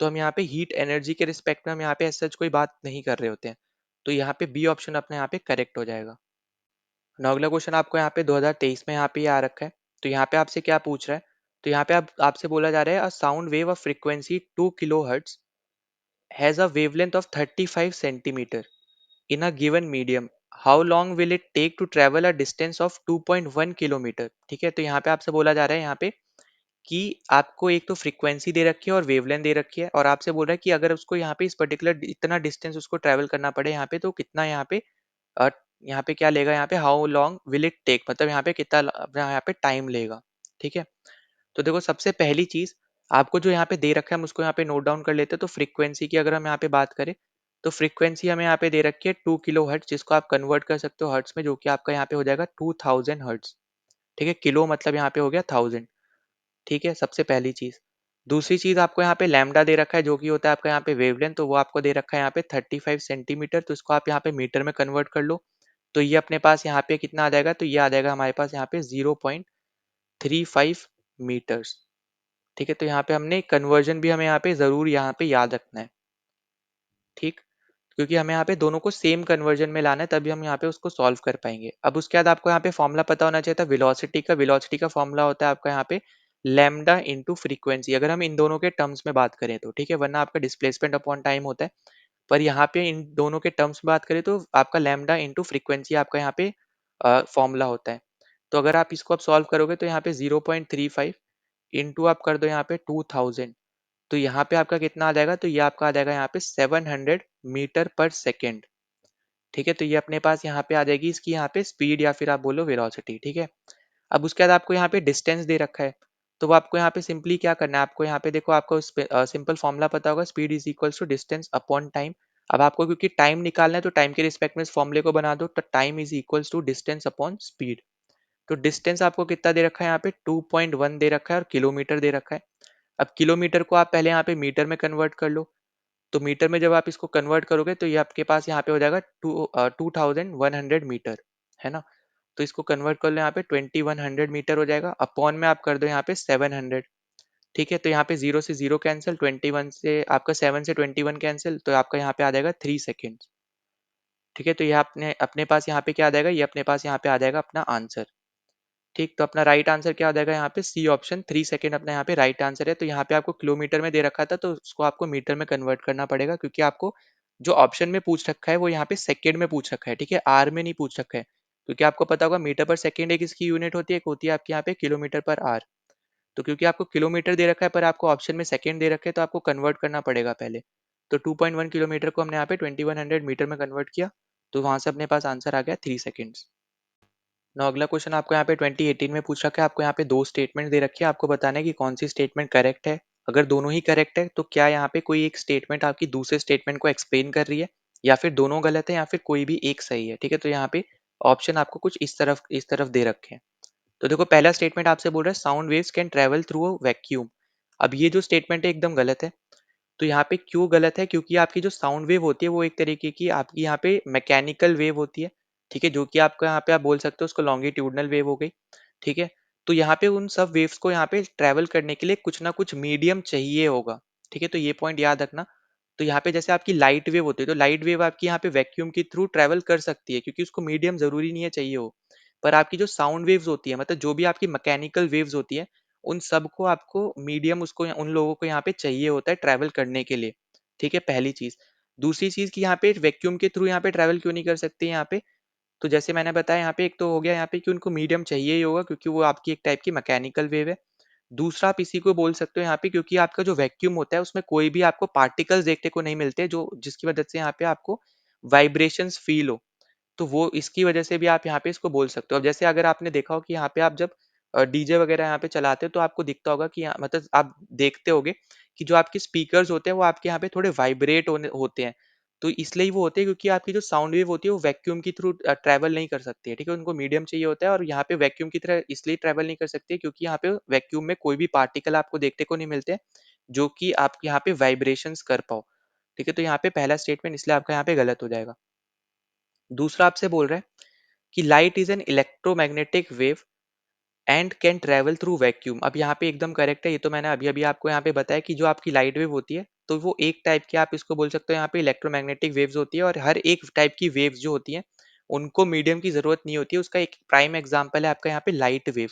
Speaker 1: तो हम यहाँ पे हीट एनर्जी के रिस्पेक्ट में हम यहाँ पे सच कोई बात नहीं कर रहे होते हैं। तो यहाँ पे बी ऑप्शन अपने यहाँ पे करेक्ट हो जाएगा। now अगला क्वेश्चन आपको यहाँ पे 2023 में यहाँ पे आ रखा है। तो यहाँ पे आपसे क्या पूछ रहा है, तो यहाँ पे आप आपसे बोला जा रहा है, a sound wave of frequency 2 kilohertz has a wavelength of 35 centimetre in a given medium, how long will it take to travel a distance of 2.1 kilometre. ठीक है, तो यहाँ पे आपसे बोला जा रहा है यहाँ पे कि आपको एक तो फ्रीक्वेंसी दे रखी है और वेवलेंथ दे रखी है, और आपसे बोल रहा है कि अगर उसको यहाँ पे इस पर्टिकुलर इतना डिस्टेंस उसको ट्रेवल करना पड़े यहाँ पे, तो कितना यहाँ पे अ, यहाँ पे क्या लेगा, यहाँ पे how long will it take, मतलब यहाँ पे कितना अपना यहाँ पे टाइम लेगा। ठीक है, तो देखो सबसे पहली चीज आपको जो यहाँ पे दे रखा है, हम उसको यहाँ पे नोट डाउन कर लेते हैं। तो फ्रीक्वेंसी की अगर हम यहाँ पे बात करें, तो फ्रीक्वेंसी हमें यहाँ पे दे रखी है 2 किलो हर्ट्ज, जिसको आप कन्वर्ट कर सकते हो हर्ट्ज में, जो कि आपका यहाँ पे हो जाएगा 2000 हर्ट्ज। ठीक है, किलो मतलब यहाँ पे हो गया 1000। ठीक है, सबसे पहली चीज। दूसरी चीज आपको यहाँ पे लैम्डा दे रखा है, जो कि होता है आपका यहाँ पे वेवलेंथ, तो वो आपको दे रखा है यहाँ पे 35 सेंटीमीटर। तो इसको आप यहाँ पे मीटर में कन्वर्ट कर लो, तो ये अपने पास यहाँ पे कितना आ जाएगा, तो ये आ जाएगा हमारे पास यहाँ पे 0.35 मीटर्स। ठीक है, तो यहाँ पे हमने कन्वर्जन भी हमें यहाँ पे जरूर यहाँ पे याद रखना है। ठीक, क्योंकि हमें यहाँ पे दोनों को सेम कन्वर्जन में लाना है, तभी हम यहाँ पे उसको सॉल्व कर पाएंगे। अब उसके बाद आपको यहाँ पे फॉर्मूला पता होना चाहिए था वेलोसिटी का फॉर्मूला होता है आपका यहाँ पे लैम्डा इंटू फ्रीक्वेंसी, अगर हम इन दोनों के टर्म्स में बात करें तो। ठीक है, वरना आपका डिस्प्लेसमेंट अपॉन टाइम होता है, पर यहाँ पे इन दोनों के टर्म्स में बात करें तो आपका लैम्डा इंटू फ्रीक्वेंसी आपका यहाँ पे फॉर्मूला होता है। तो अगर आप इसको आप सॉल्व करोगे, तो यहाँ पे 0.35 इंटू आप कर दो यहाँ पे 2000, तो यहाँ पे आपका कितना आ जाएगा, तो ये आपका आ जाएगा यहाँ पे 700 मीटर पर सेकेंड। ठीक है, तो ये अपने पास यहाँ पे आ जाएगी इसकी यहाँ पे स्पीड, या फिर आप बोलो वेलोसिटी। ठीक है, अब उसके बाद आपको यहाँ पे डिस्टेंस दे रखा है, तो वो आपको यहाँ पे सिंपली क्या करना है, आपको यहाँ पे देखो आपको सिंपल फॉर्मूला पता होगा, speed is equals to distance upon time. अब आपको क्योंकि टाइम निकालना है, तो टाइम के रिस्पेक्ट में इस फॉर्मूले को बना दो, तो time is equals to distance upon speed. तो डिस्टेंस आपको कितना दे रखा है, यहाँ पे 2.1 दे रखा है, और किलोमीटर दे रखा है। अब किलोमीटर को आप पहले यहाँ पे मीटर में कन्वर्ट कर लो, तो मीटर में जब आप इसको कन्वर्ट करोगे, तो ये आपके पास यहाँ पे हो जाएगा 2100 मीटर, है ना। तो इसको कन्वर्ट कर लो, यहाँ पे 2100 मीटर हो जाएगा, अपॉन में आप कर दो यहाँ पे 700। ठीक है, तो यहाँ पे 0 से 0 कैंसिल, 21 से आपका 7 से 21 कैंसिल, तो आपका यहाँ पे आ जाएगा 3 सेकेंड। ठीक है, तो ये अपने अपने पास यहाँ पे क्या आ जाएगा, ये अपने पास यहाँ पे आ जाएगा अपना आंसर। ठीक, तो अपना राइट आंसर क्या हो जाएगा यहाँ पे, सी ऑप्शन, 3 सेकेंड अपना यहाँ पे राइट आंसर है। तो यहाँ पे आपको किलोमीटर में दे रखा था, तो उसको आपको मीटर में कन्वर्ट करना पड़ेगा, क्योंकि आपको जो ऑप्शन में पूछ रखा है वो यहाँ पे सेकेंड में पूछ रखा है, ठीक है, आर में नहीं पूछ रखा है। क्योंकि आपको पता होगा मीटर पर सेकेंड एक इसकी यूनिट होती है, एक होती है आपके यहाँ पे किलोमीटर पर आर। तो क्योंकि आपको किलोमीटर दे रखा है, पर आपको ऑप्शन में सेकेंड दे रखे हैं, तो आपको कन्वर्ट करना पड़ेगा पहले। तो 2.1 किलोमीटर को हमने यहाँ पे 2100 मीटर में कन्वर्ट किया, तो वहां से अपने पास आंसर आ गया 3 सेकेंड। ना अगला क्वेश्चन आपको यहाँ पे 2018 में पूछ रखा है, आपको यहाँ पे दो स्टेटमेंट दे रखी है, आपको बताना है कि कौन सी स्टेटमेंट करेक्ट है। अगर दोनों ही करेक्ट है, तो क्या यहाँ पे कोई एक स्टेटमेंट आपकी दूसरे स्टेटमेंट को एक्सप्लेन कर रही है, या फिर दोनों गलत है, या फिर कोई भी एक सही है। ठीक है, तो यहाँ पे ऑप्शन आपको कुछ इस तरफ दे रखे हैं। तो देखो पहला स्टेटमेंट आपसे बोल रहा है sound waves can travel through a vacuum. अब ये जो स्टेटमेंट है एकदम गलत है। तो यहाँ पे क्यों गलत है, क्योंकि आपकी जो साउंड वेव होती है वो एक तरीके की आपकी यहाँ पे मैकेनिकल वेव होती है। ठीक है, जो कि आपका यहाँ पे आप बोल सकते हो उसको लॉन्गिट्यूडनल वेव हो गई। ठीक है, तो यहाँ पे उन सब वेव्स को यहाँ पे ट्रैवल करने के लिए कुछ ना कुछ मीडियम चाहिए होगा, ठीक है? तो ये पॉइंट याद रखना। तो यहाँ पे जैसे आपकी लाइट वेव होती है, तो लाइट वेव आपकी यहाँ पे वैक्यूम के थ्रू ट्रैवल कर सकती है, क्योंकि उसको मीडियम ज़रूरी नहीं है चाहिए हो। पर आपकी जो साउंड वेव्स होती है, मतलब जो भी आपकी मैकेनिकल वेव्स होती है, उन सबको आपको मीडियम उसको उन लोगों को यहाँ पे चाहिए होता है ट्रैवल करने के लिए, ठीक है? पहली चीज़। दूसरी चीज़ कि यहाँ पे वैक्यूम के थ्रू यहाँ पे ट्रैवल क्यों नहीं कर सकते यहाँ पे? तो जैसे मैंने बताया यहाँ पे एक तो हो गया यहाँ पे कि उनको मीडियम चाहिए ही होगा, क्योंकि वो आपकी एक टाइप की मैकेनिकल वेव है। दूसरा आप इसी को बोल सकते हो यहाँ पे, क्योंकि आपका जो वैक्यूम होता है उसमें कोई भी आपको पार्टिकल्स देखने को नहीं मिलते, जो जिसकी वजह से यहाँ पे आपको वाइब्रेशंस फील हो। तो वो इसकी वजह से भी आप यहाँ पे इसको बोल सकते हो। अब जैसे अगर आपने देखा हो कि यहाँ पे आप जब डीजे वगैरह यहाँ पे चलाते हो, तो आपको दिखता होगा कि यहाँ मतलब आप देखते होगे कि जो आपके स्पीकर्स होते हैं वो आपके यहाँ पे थोड़े वाइब्रेट होने होते हैं। तो इसलिए वो होते हैं क्योंकि आपकी जो साउंड वेव होती है वो वैक्यूम के थ्रू ट्रैवल नहीं कर सकती है, ठीक है? उनको मीडियम चाहिए होता है, और यहाँ पे वैक्यूम की तरह इसलिए ट्रैवल नहीं कर सकती है क्योंकि यहाँ पे वैक्यूम में कोई भी पार्टिकल आपको देखने को नहीं मिलते, जो कि आप यहाँ पे वाइब्रेशंस कर पाओ, ठीक है? तो यहाँ पे पहला स्टेटमेंट इसलिए आपका यहाँ पे गलत हो जाएगा। दूसरा आपसे बोल रहा है कि light is an electromagnetic wave and can travel through vacuum. अब यहाँ पे एकदम करेक्ट है, ये तो मैंने अभी अभी आपको यहाँ पे बताया कि जो आपकी लाइट वेव होती है, तो वो एक टाइप की आप इसको बोल सकते हो यहाँ पे इलेक्ट्रोमैग्नेटिक वेव्स होती है, और हर एक टाइप की वेव्स जो होती हैं उनको मीडियम की जरूरत नहीं होती है। उसका एक प्राइम एग्जाम्पल है आपका यहाँ पे लाइट वेव,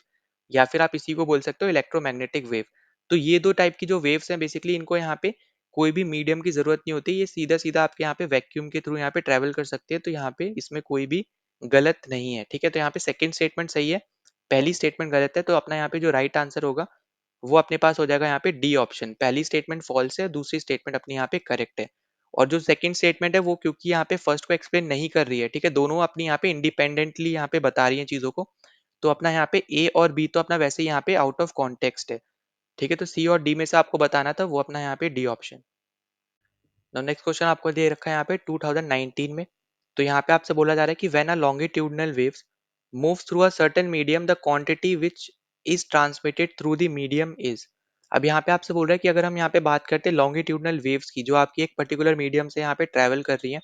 Speaker 1: या फिर आप इसी को बोल सकते हो इलेक्ट्रोमैग्नेटिक वेव। तो ये दो टाइप की जो वेव्स हैं बेसिकली, इनको यहाँ पे कोई भी मीडियम की जरूरत नहीं होती, ये सीधा सीधा आपके यहाँ पे वैक्यूम के थ्रू यहाँ पे ट्रैवल कर सकते हैं। तो यहाँ पे इसमें कोई भी गलत नहीं है, ठीक है? तो यहाँ पे सेकंड स्टेटमेंट सही है, पहली स्टेटमेंट गलत है। तो अपना यहाँ पे जो राइट आंसर होगा वो अपने पास हो जाएगा यहाँ पे डी ऑप्शन। पहली स्टेटमेंट फॉल्स है, दूसरी स्टेटमेंट अपनी यहाँ पे करेक्ट है। और जो सेकंड स्टेटमेंट है वो क्योंकि यहाँ पे फर्स्ट को एक्सप्लेन नहीं कर रही है, ठीक है? दोनों अपनी यहाँ पे इंडिपेंडेंटली यहाँ पे बता रही हैं चीजों को। तो अपना यहाँ पे ए और बी तो अपना वैसे ही यहाँ पे आउट ऑफ कॉन्टेक्स्ट है, ठीक है? तो सी और डी में से आपको बताना था, वो अपना यहाँ पे डी ऑप्शन। नेक्स्ट क्वेश्चन आपको दे रखा है यहाँ पे 2019 में। तो यहाँ पे आपसे बोला जा रहा है कि when a longitudinal waves moves through a certain medium the quantity which is transmitted through the medium is. अब यहाँ पे आपसे बोल रहा है कि अगर हम यहाँ पे बात करते हैं लॉन्गिट्यूडनल वेव्स की, जो आपकी एक पर्टिकुलर मीडियम से यहाँ पे ट्रेवल कर रही है,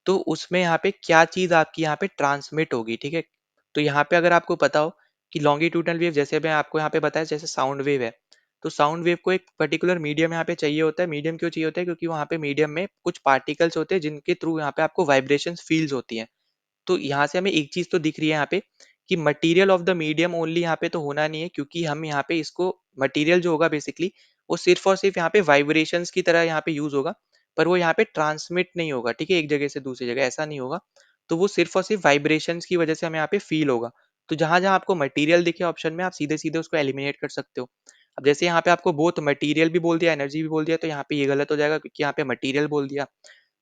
Speaker 1: तो उसमें यहाँ पे क्या चीज आपकी यहाँ पे ट्रांसमिट होगी, ठीक है? तो यहाँ पे अगर आपको पता हो कि लॉन्गिट्यूडनल वेव, जैसे मैं आपको यहाँ पे बताया जैसे साउंड वेव है, तो साउंड वेव को एक पर्टिकुलर मीडियम यहाँ पे चाहिए होता है। मीडियम क्यों चाहिए होता है? क्योंकि वहाँ पे मीडियम में कुछ पार्टिकल्स होते हैं जिनके थ्रू यहाँ पे आपको वाइब्रेशन फील्स होती हैं। तो यहाँ से हमें एक चीज तो दिख रही है यहाँ पे कि material of the medium only यहाँ पे तो होना नहीं है, क्योंकि हम यहाँ पे इसको मटेरियल जो होगा बेसिकली वो सिर्फ और सिर्फ यहाँ पे वाइब्रेशंस की तरह यहाँ पे यूज होगा, पर वो यहाँ पे ट्रांसमिट नहीं होगा, ठीक है? एक जगह से दूसरी जगह ऐसा नहीं होगा। तो वो सिर्फ और सिर्फ वाइब्रेशंस की वजह से हमें यहाँ पे फील होगा। तो जहां जहां आपको मटेरियल दिखे ऑप्शन में, आप सीधे सीधे उसको एलिमिनेट कर सकते हो। अब जैसे यहाँ पे आपको बोथ मटेरियल भी बोल दिया, एनर्जी भी बोल दिया, तो यहाँ पे ये गलत हो जाएगा क्योंकि यहाँ पे मटेरियल बोल दिया।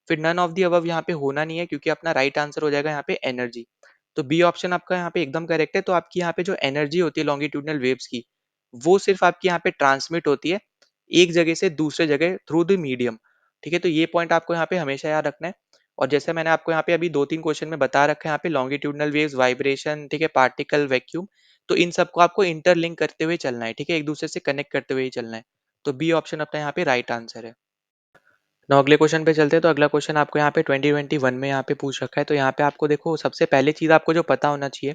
Speaker 1: फिर नन ऑफ दी अबव यहाँ पे होना नहीं है, क्योंकि अपना राइट आंसर हो जाएगा यहाँ पे एनर्जी। तो बी ऑप्शन आपका यहाँ पे एकदम करेक्ट है। तो आपकी यहाँ पे जो एनर्जी होती है लॉन्गिट्यूडनल वेव्स की, वो सिर्फ आपकी यहाँ पे ट्रांसमिट होती है एक जगह से दूसरे जगह थ्रू द मीडियम, ठीक है? तो ये पॉइंट आपको यहाँ पे हमेशा याद रखना है। और जैसे मैंने आपको यहाँ पे अभी दो तीन क्वेश्चन में बता रखा है यहाँ पे लॉन्गिट्यूडनल वेव्स, वाइब्रेशन, ठीक है, पार्टिकल, वैक्यूम, तो इन सबको आपको इंटरलिंक करते हुए चलना है, ठीक है? एक दूसरे से कनेक्ट करते हुए ही चलना है। तो बी ऑप्शन अपना यहाँ पे राइट आंसर है। ना अगले क्वेश्चन पे चलते हैं। तो अगला क्वेश्चन आपको यहाँ पे 2021 में यहाँ पे पूछ रखा है। तो यहाँ पे आपको देखो सबसे पहले चीज आपको जो पता होना चाहिए,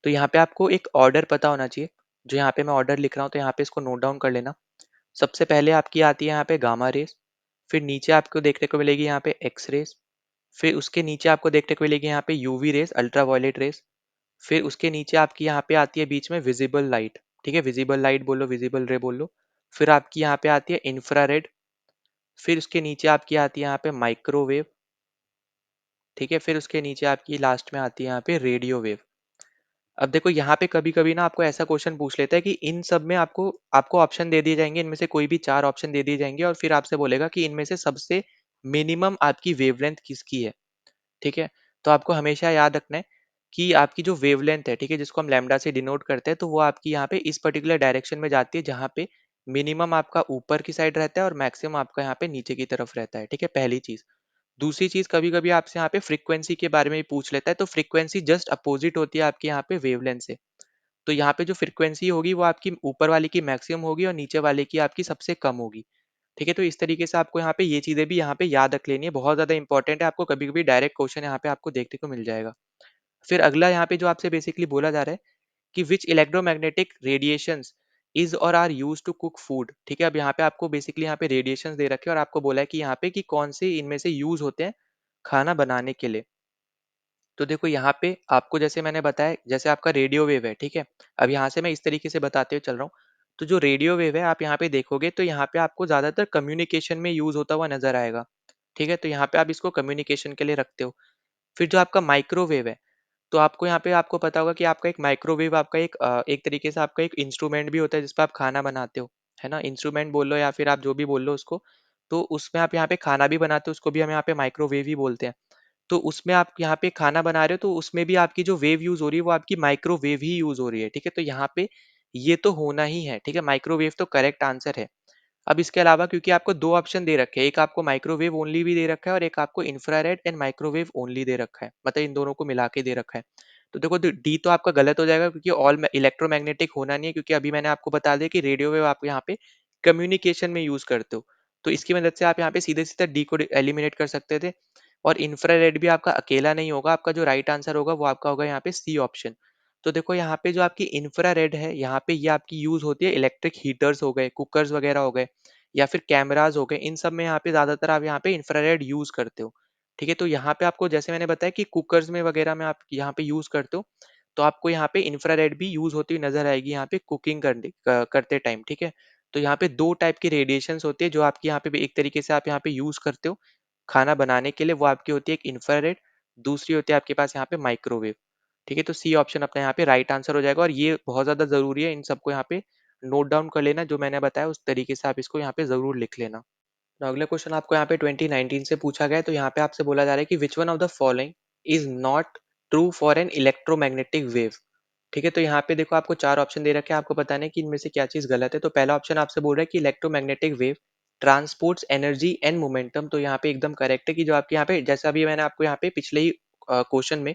Speaker 1: तो यहाँ पे आपको एक ऑर्डर पता होना चाहिए। जो यहाँ पे मैं ऑर्डर लिख रहा हूँ, तो यहाँ पे इसको नोट डाउन कर लेना। सबसे पहले आपकी आती है यहाँ पे गामा रेस, फिर नीचे आपको देखने को मिलेगी यहाँ पे एक्स रेस, फिर उसके नीचे आपको देखने को मिलेगी यहाँ पे UV rays, ultra violet rays, फिर उसके नीचे आपकी यहाँ पे आती है बीच में विजिबल लाइट, ठीक है? विजिबल लाइट बोलो, विजिबल रे बोलो। फिर आपकी यहाँ पे आती है इंफ्रारेड, फिर उसके नीचे आपकी आती है यहाँ पे माइक्रोवेव, ठीक है? फिर उसके नीचे आपकी लास्ट में आती है यहाँ पे रेडियो वेव। अब देखो यहाँ पे कभी कभी ना आपको ऐसा क्वेश्चन पूछ लेता है कि इन सब में आपको आपको ऑप्शन दे दिए जाएंगे, इनमें से कोई भी चार ऑप्शन दे दिए जाएंगे, और फिर आपसे बोलेगा कि इनमें से सबसे मिनिमम आपकी वेवलेंथ किसकी है, ठीक है? तो आपको हमेशा याद रखना है कि आपकी जो वेवलेंथ है, ठीक है, जिसको हम लैम्डा से डिनोट करते हैं, तो वो आपकी यहाँ पे इस पर्टिकुलर डायरेक्शन में जाती है, जहाँ पे मिनिमम आपका ऊपर की साइड रहता है और मैक्सिमम आपका यहाँ पे नीचे की तरफ रहता है, ठीक है? पहली चीज। दूसरी चीज, कभी कभी आपसे यहाँ पे फ्रीक्वेंसी के बारे में भी पूछ लेता है, तो फ्रीक्वेंसी जस्ट अपोजिट होती है आपके यहाँ पे वेवलेंथ से। तो यहाँ पे जो फ्रीक्वेंसी होगी वो आपकी ऊपर वाले की मैक्सिमम होगी और नीचे वाले की आपकी सबसे कम होगी, ठीक है? तो इस तरीके से आपको यहाँ पे ये चीजें भी यहाँ पे याद रख लेनी है, बहुत ज्यादा इंपॉर्टेंट है। आपको कभी कभी डायरेक्ट क्वेश्चन यहाँ पे आपको देखने को मिल जाएगा। फिर अगला यहाँ पे जो आपसे बेसिकली बोला जा रहा है कि विच इलेक्ट्रोमैग्नेटिक रेडिएशंस इज और are use to cook food. ठीक है, अब यहाँ पे आपको बेसिकली यहाँ पे रेडिएशंस दे रखे हैं और आपको बोला है कि यहाँ पे कि कौन से इनमें से यूज होते हैं खाना बनाने के लिए। तो देखो यहाँ पे आपको जैसे मैंने बताया, जैसे आपका रेडियो वेव है, ठीक है। अब यहाँ से मैं इस तरीके से बताते हुए चल रहा हूँ। तो जो रेडियो वेव है आप यहाँ पे देखोगे तो यहाँ पे आपको ज्यादातर कम्युनिकेशन में यूज होता हुआ नजर आएगा। ठीक है, तो यहाँ पे आप इसको कम्युनिकेशन के लिए रखते हो। फिर जो आपका माइक्रोवेव है, तो आपको यहाँ पे आपको पता होगा कि आपका एक माइक्रोवेव आपका एक तरीके से आपका एक इंस्ट्रूमेंट भी होता है जिसपे आप खाना बनाते हो, है ना। इंस्ट्रूमेंट बोल लो या फिर आप जो भी बोल लो उसको। तो उसमें आप यहाँ पे खाना भी बनाते हो, उसको भी हम यहाँ पे माइक्रोवेव ही बोलते हैं। तो उसमें आप यहाँ पे खाना बना रहे हो तो उसमें भी आपकी जो वेव यूज हो रही है वो आपकी माइक्रोवेव ही यूज हो रही है। ठीक है, तो यहाँ पे ये तो होना ही है। ठीक है, माइक्रोवेव तो करेक्ट आंसर है। अब इसके अलावा क्योंकि आपको दो ऑप्शन दे रखे हैं, एक आपको माइक्रोवेव ओनली भी दे रखा है और एक आपको infrared and microwave only they रखा है, मतलब इन दोनों को मिला के दे रखा है। तो देखो डी तो आपका गलत हो जाएगा क्योंकि ऑल इलेक्ट्रोमैग्नेटिक होना नहीं है, क्योंकि अभी मैंने आपको बता दिया कि रेडियो वेव आप यहाँ पे कम्युनिकेशन में यूज करते हो। तो इसकी मदद से आप यहाँ पे सीधे सीधे डी को एलिमिनेट कर सकते थे। और इंफ्रारेड भी आपका अकेला नहीं होगा, आपका जो राइट आंसर होगा वो आपका होगा यहाँ पे सी ऑप्शन। तो देखो यहाँ पे जो आपकी इंफ्रारेड है, यहाँ पे ये आपकी यूज होती है इलेक्ट्रिक हीटर्स हो गए, कुकर्स वगैरह हो गए, या फिर कैमरास हो गए, इन सब में यहाँ पे ज्यादातर आप यहाँ पे इंफ्रारेड यूज करते हो। ठीक है, तो यहाँ पे आपको जैसे मैंने बताया कि कुकर्स में वगैरह में आप यहाँ पे यूज करते हो, तो आपको यहाँ पे इंफ्रारेड भी यूज होती हुई नजर आएगी यहाँ पे कुकिंग करते टाइम। ठीक है, तो यहाँ पे दो टाइप की रेडिएशंस होती है जो आपकी यहाँ पे भी एक तरीके से आप यहाँ पे यूज करते हो खाना बनाने के लिए, वो आपकी होती है एक इंफ्रारेड, दूसरी होती है आपके पास यहाँ पे माइक्रोवेव। ठीक है, तो सी ऑप्शन अपना यहाँ पे राइट आंसर हो जाएगा और ये बहुत ज्यादा जरूरी है, इन सबको यहाँ पे नोट डाउन कर लेना, जो मैंने बताया उस तरीके से आप इसको यहाँ पे जरूर लिख लेना। तो अगला क्वेश्चन आपको यहाँ पे 2019 से पूछा गया है, तो यहाँ पे आपसे बोला जा रहा है कि which one of the following is not true for an electromagnetic wave. ठीक है, तो यहाँ पे देखो आपको चार ऑप्शन दे रखे हैं, आपको बताना है कि इनमें से क्या चीज गलत है। तो पहला ऑप्शन आपसे बोल रहा है कि electromagnetic wave transports energy and momentum. तो यहाँ पे एकदम करेक्ट है कि जो आपके यहाँ पे, जैसा अभी मैंने आपको यहाँ पे पिछले ही क्वेश्चन में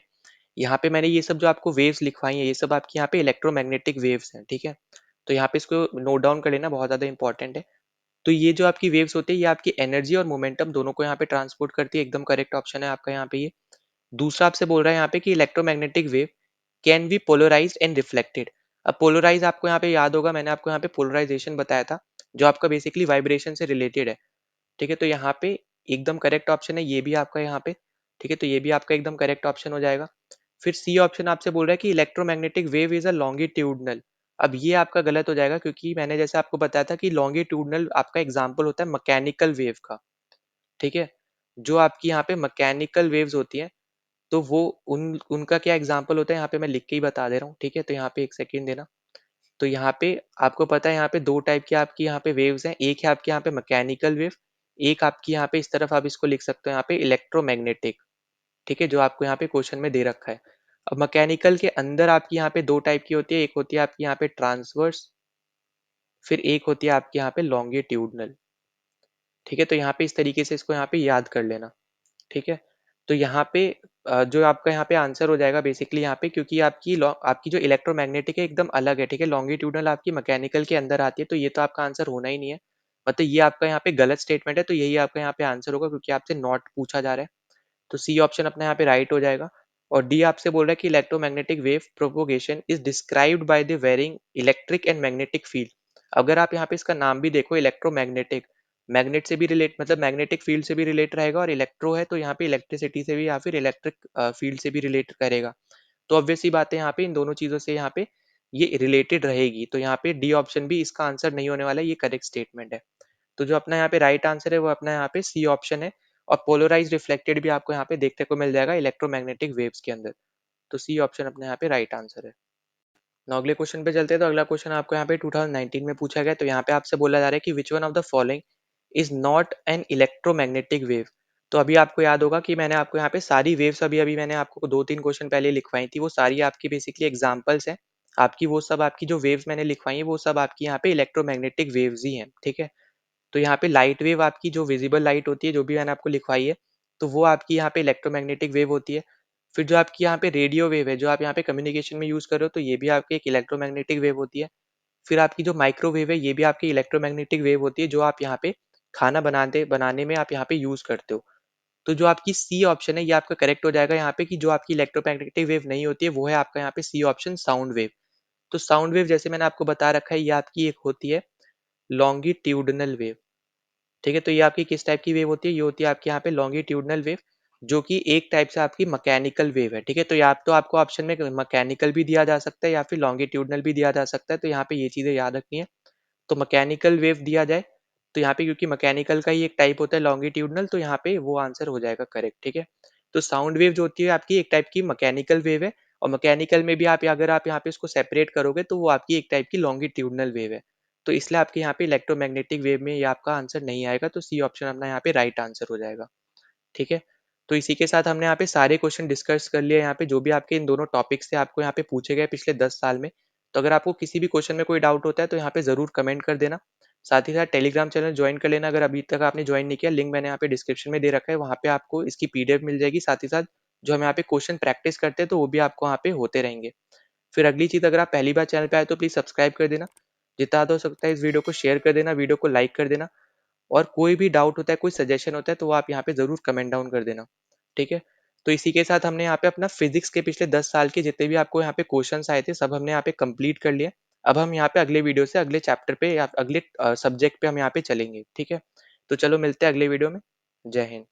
Speaker 1: यहाँ पे मैंने ये सब जो आपको वेव्स लिखवाई है, ये सब आपकी यहाँ पे इलेक्ट्रोमैग्नेटिक वेव्स हैं। ठीक है, तो यहाँ पे इसको नोट डाउन कर लेना, बहुत ज्यादा इंपॉर्टेंट है। तो ये जो आपकी वेव्स होती है ये आपकी एनर्जी और मोमेंटम दोनों को यहाँ पे ट्रांसपोर्ट करती है, एकदम करेक्ट ऑप्शन है आपका यहाँ पे ये। दूसरा आपसे बोल रहा है यहाँ पे कि electromagnetic wave can be polarised and reflected. अब पोलराइज आपको यहाँ पे याद होगा, मैंने आपको यहाँ पे पोलराइजेशन बताया था, जो आपका बेसिकली वाइब्रेशन से रिलेटेड है। ठीक है, तो यहाँ पे एकदम करेक्ट ऑप्शन है ये भी आपका यहाँ पे। ठीक है, तो ये भी आपका एकदम करेक्ट ऑप्शन हो जाएगा। फिर सी ऑप्शन आपसे बोल रहा है कि electromagnetic wave is a longitudinal. अब ये आपका गलत हो जाएगा क्योंकि मैंने जैसे आपको बताया था कि लॉन्गिट्यूडनल आपका एग्जाम्पल होता है मैकेनिकल वेव का। ठीक है, जो आपकी यहाँ पे मैकेनिकल वेव्स होती है, तो वो उनका क्या एग्जाम्पल होता है यहाँ पे मैं लिख के ही बता दे रहा हूँ। ठीक है, तो यहाँ पे एक सेकेंड देना। तो यहाँ पे आपको पता है यहाँ पे दो टाइप की आपकी यहाँ पे वेव्स हैं, एक है आपकी यहाँ पे मैकेनिकल वेव, एक आपकी यहाँ पे इस तरफ आप इसको लिख सकते हो यहाँ पे इलेक्ट्रोमैग्नेटिक। ठीक है, जो आपको यहाँ पे क्वेश्चन में दे रखा है। अब मैकेनिकल के अंदर आपकी यहाँ पे दो टाइप की होती है, एक होती है आपकी यहाँ पे ट्रांसवर्स, फिर एक होती है आपकी यहाँ पे लॉन्गिट्यूडनल। ठीक है, तो यहाँ पे इस तरीके से इसको यहाँ पे याद कर लेना। ठीक है, तो यहाँ पे जो आपका यहाँ पे आंसर हो जाएगा बेसिकली यहाँ पे, क्योंकि आपकी जो इलेक्ट्रोमैग्नेटिक है एकदम अलग है। ठीक है, लॉन्गिट्यूडनल आपकी मैकेनिकल के अंदर आती है, तो ये तो आपका आंसर होना ही नहीं है, मतलब ये आपका यहाँ पे गलत स्टेटमेंट है, तो यही आपका यहाँ पे आंसर होगा क्योंकि आपसे नॉट पूछा जा रहा है। तो सी ऑप्शन अपना यहाँ पे राइट हो जाएगा। और डी आपसे बोल रहा है कि electromagnetic wave propagation is described by the varying electric and magnetic field. अगर आप यहाँ पे इसका नाम भी देखो इलेक्ट्रोमैग्नेटिक, मैग्नेट से भी रिलेट मतलब मैग्नेटिक फील्ड से भी रिलेट रहेगा, और इलेक्ट्रो है तो यहाँ पे इलेक्ट्रिसिटी से भी या फिर इलेक्ट्रिक फील्ड से भी रिलेट करेगा। तो ऑब्वियस सी बात है यहाँ पे इन दोनों चीजों से यहाँ पे ये रिलेटेड रहेगी, तो यहाँ पे डी ऑप्शन भी इसका आंसर नहीं होने वाला है, ये करेक्ट स्टेटमेंट है। तो जो अपना यहाँ पे राइट आंसर है वो अपना यहाँ पे सी ऑप्शन है। और पोलराइज रिफ्लेक्टेड भी आपको यहाँ पे देखने को मिल जाएगा इलेक्ट्रोमैग्नेटिक वेव्स के अंदर। तो सी ऑप्शन अपने यहाँ पे राइट आंसर है। now अगले क्वेश्चन पे चलते हैं। तो अगला क्वेश्चन आपको यहाँ पे 2019 में पूछा गया, तो यहाँ पे आपसे बोला जा रहा है कि which one of the following is not an electromagnetic wave. तो अभी आपको याद होगा कि मैंने आपको यहाँ पे सारी वेव्स अभी अभी मैंने आपको दो तीन क्वेश्चन पहले लिखवाई थी, वो सारी आपकी बेसिकली एग्जाम्पल्स हैं आपकी, वो सब आपकी जो वेव्स मैंने लिखवाई है वो सब आपकी यहाँ पे इलेक्ट्रोमैग्नेटिक वेव्स ही हैं। ठीक है, तो यहाँ पे लाइट वेव आपकी जो विजिबल लाइट होती है जो भी मैंने आपको लिखवाई है, तो वो आपकी यहाँ पे इलेक्ट्रोमैग्नेटिक वेव होती है। फिर जो आपकी यहाँ पे रेडियो वेव है जो आप यहाँ पे कम्युनिकेशन में यूज कर रहे हो, तो ये भी आपकी एक इलेक्ट्रोमैग्नेटिक वेव होती है। फिर आपकी जो माइक्रोवेव है ये भी आपकी इलेक्ट्रोमैग्नेटिक वेव होती है, जो आप यहाँ पे खाना बनाते बनाने में आप यहाँ पे यूज करते हो। तो जो आपकी सी ऑप्शन है ये आपका करेक्ट हो जाएगा यहाँ पे, कि जो आपकी इलेक्ट्रोमैग्नेटिक वेव नहीं होती है वो है आपका यहाँ पे सी ऑप्शन साउंड वेव। तो साउंड वेव जैसे मैंने आपको बता रखा है, ये आपकी एक होती है लॉन्गिट्यूडनल वेव। ठीक है, तो ये आपकी किस टाइप की वेव होती है? ये होती है आपके यहाँ पे लॉन्गिट्यूडनल वेव, जो कि एक टाइप से आपकी मैकेनिकल वेव है। ठीक है, तो या तो आपको ऑप्शन में मैकेनिकल भी दिया जा सकता है या फिर लॉन्गिट्यूडनल भी दिया जा सकता है, तो यहाँ पे ये चीज़ें याद रखनी है। तो मैकेनिकल वेव दिया जाए, तो यहाँ पे क्योंकि मैकेनिकल का ही एक टाइप होता है लॉन्गिट्यूडनल, तो यहाँ पे वो आंसर हो जाएगा करेक्ट। ठीक है, तो साउंड वेव जो होती है आपकी एक टाइप की मैकेनिकल वेव है, और मैकेनिकल में भी आप अगर आप यहाँ पे इसको सेपरेट करोगे तो वो आपकी एक टाइप की लॉन्गिट्यूडनल वेव है। तो इसलिए आपके यहाँ पे इलेक्ट्रोमैग्नेटिक वेव में ये आपका आंसर नहीं आएगा, तो सी ऑप्शन अपना यहाँ पे राइट आंसर हो जाएगा। ठीक है, तो इसी के साथ हमने यहाँ पे सारे क्वेश्चन डिस्कस कर लिए, यहाँ पे जो भी आपके इन दोनों टॉपिक्स से आपको यहाँ पे पूछे गए पिछले 10 साल में। तो अगर आपको किसी भी क्वेश्चन में कोई डाउट होता है तो यहाँ पे जरूर कमेंट कर देना। साथ ही साथ टेलीग्राम चैनल ज्वाइन कर लेना, अगर अभी तक आपने ज्वाइन नहीं किया, लिंक मैंने यहाँ पे डिस्क्रिप्शन में दे रखा है, वहाँ पे आपको इसकी पीडीएफ मिल जाएगी। साथ ही साथ जो हम यहाँ पे क्वेश्चन प्रैक्टिस करते हैं तो वो भी आपको वहाँ पे होते रहेंगे। फिर अगली चीज़, अगर आप पहली बार चैनल पे आए तो प्लीज़ सब्सक्राइब कर देना, जितना हो सकता है इस वीडियो को शेयर कर देना, वीडियो को लाइक कर देना, और कोई भी डाउट होता है, कोई सजेशन होता है, तो वो आप यहाँ पे ज़रूर कमेंट डाउन कर देना। ठीक है? तो इसी के साथ हमने यहाँ पे अपना फिज़िक्स के पिछले 10 साल के जितने भी आपको यहाँ पे क्वेश्चन्स आए थे, सब हमने यहाँ पे कंप्लीट कर लिए। अब हम यहाँ पे अगले वीडियो से अगले चैप्टर पे या अगले सब्जेक्ट पे हम यहाँ पे चलेंगे। ठीक है? तो चलो मिलते हैं अगले वीडियो में। जय हिंद।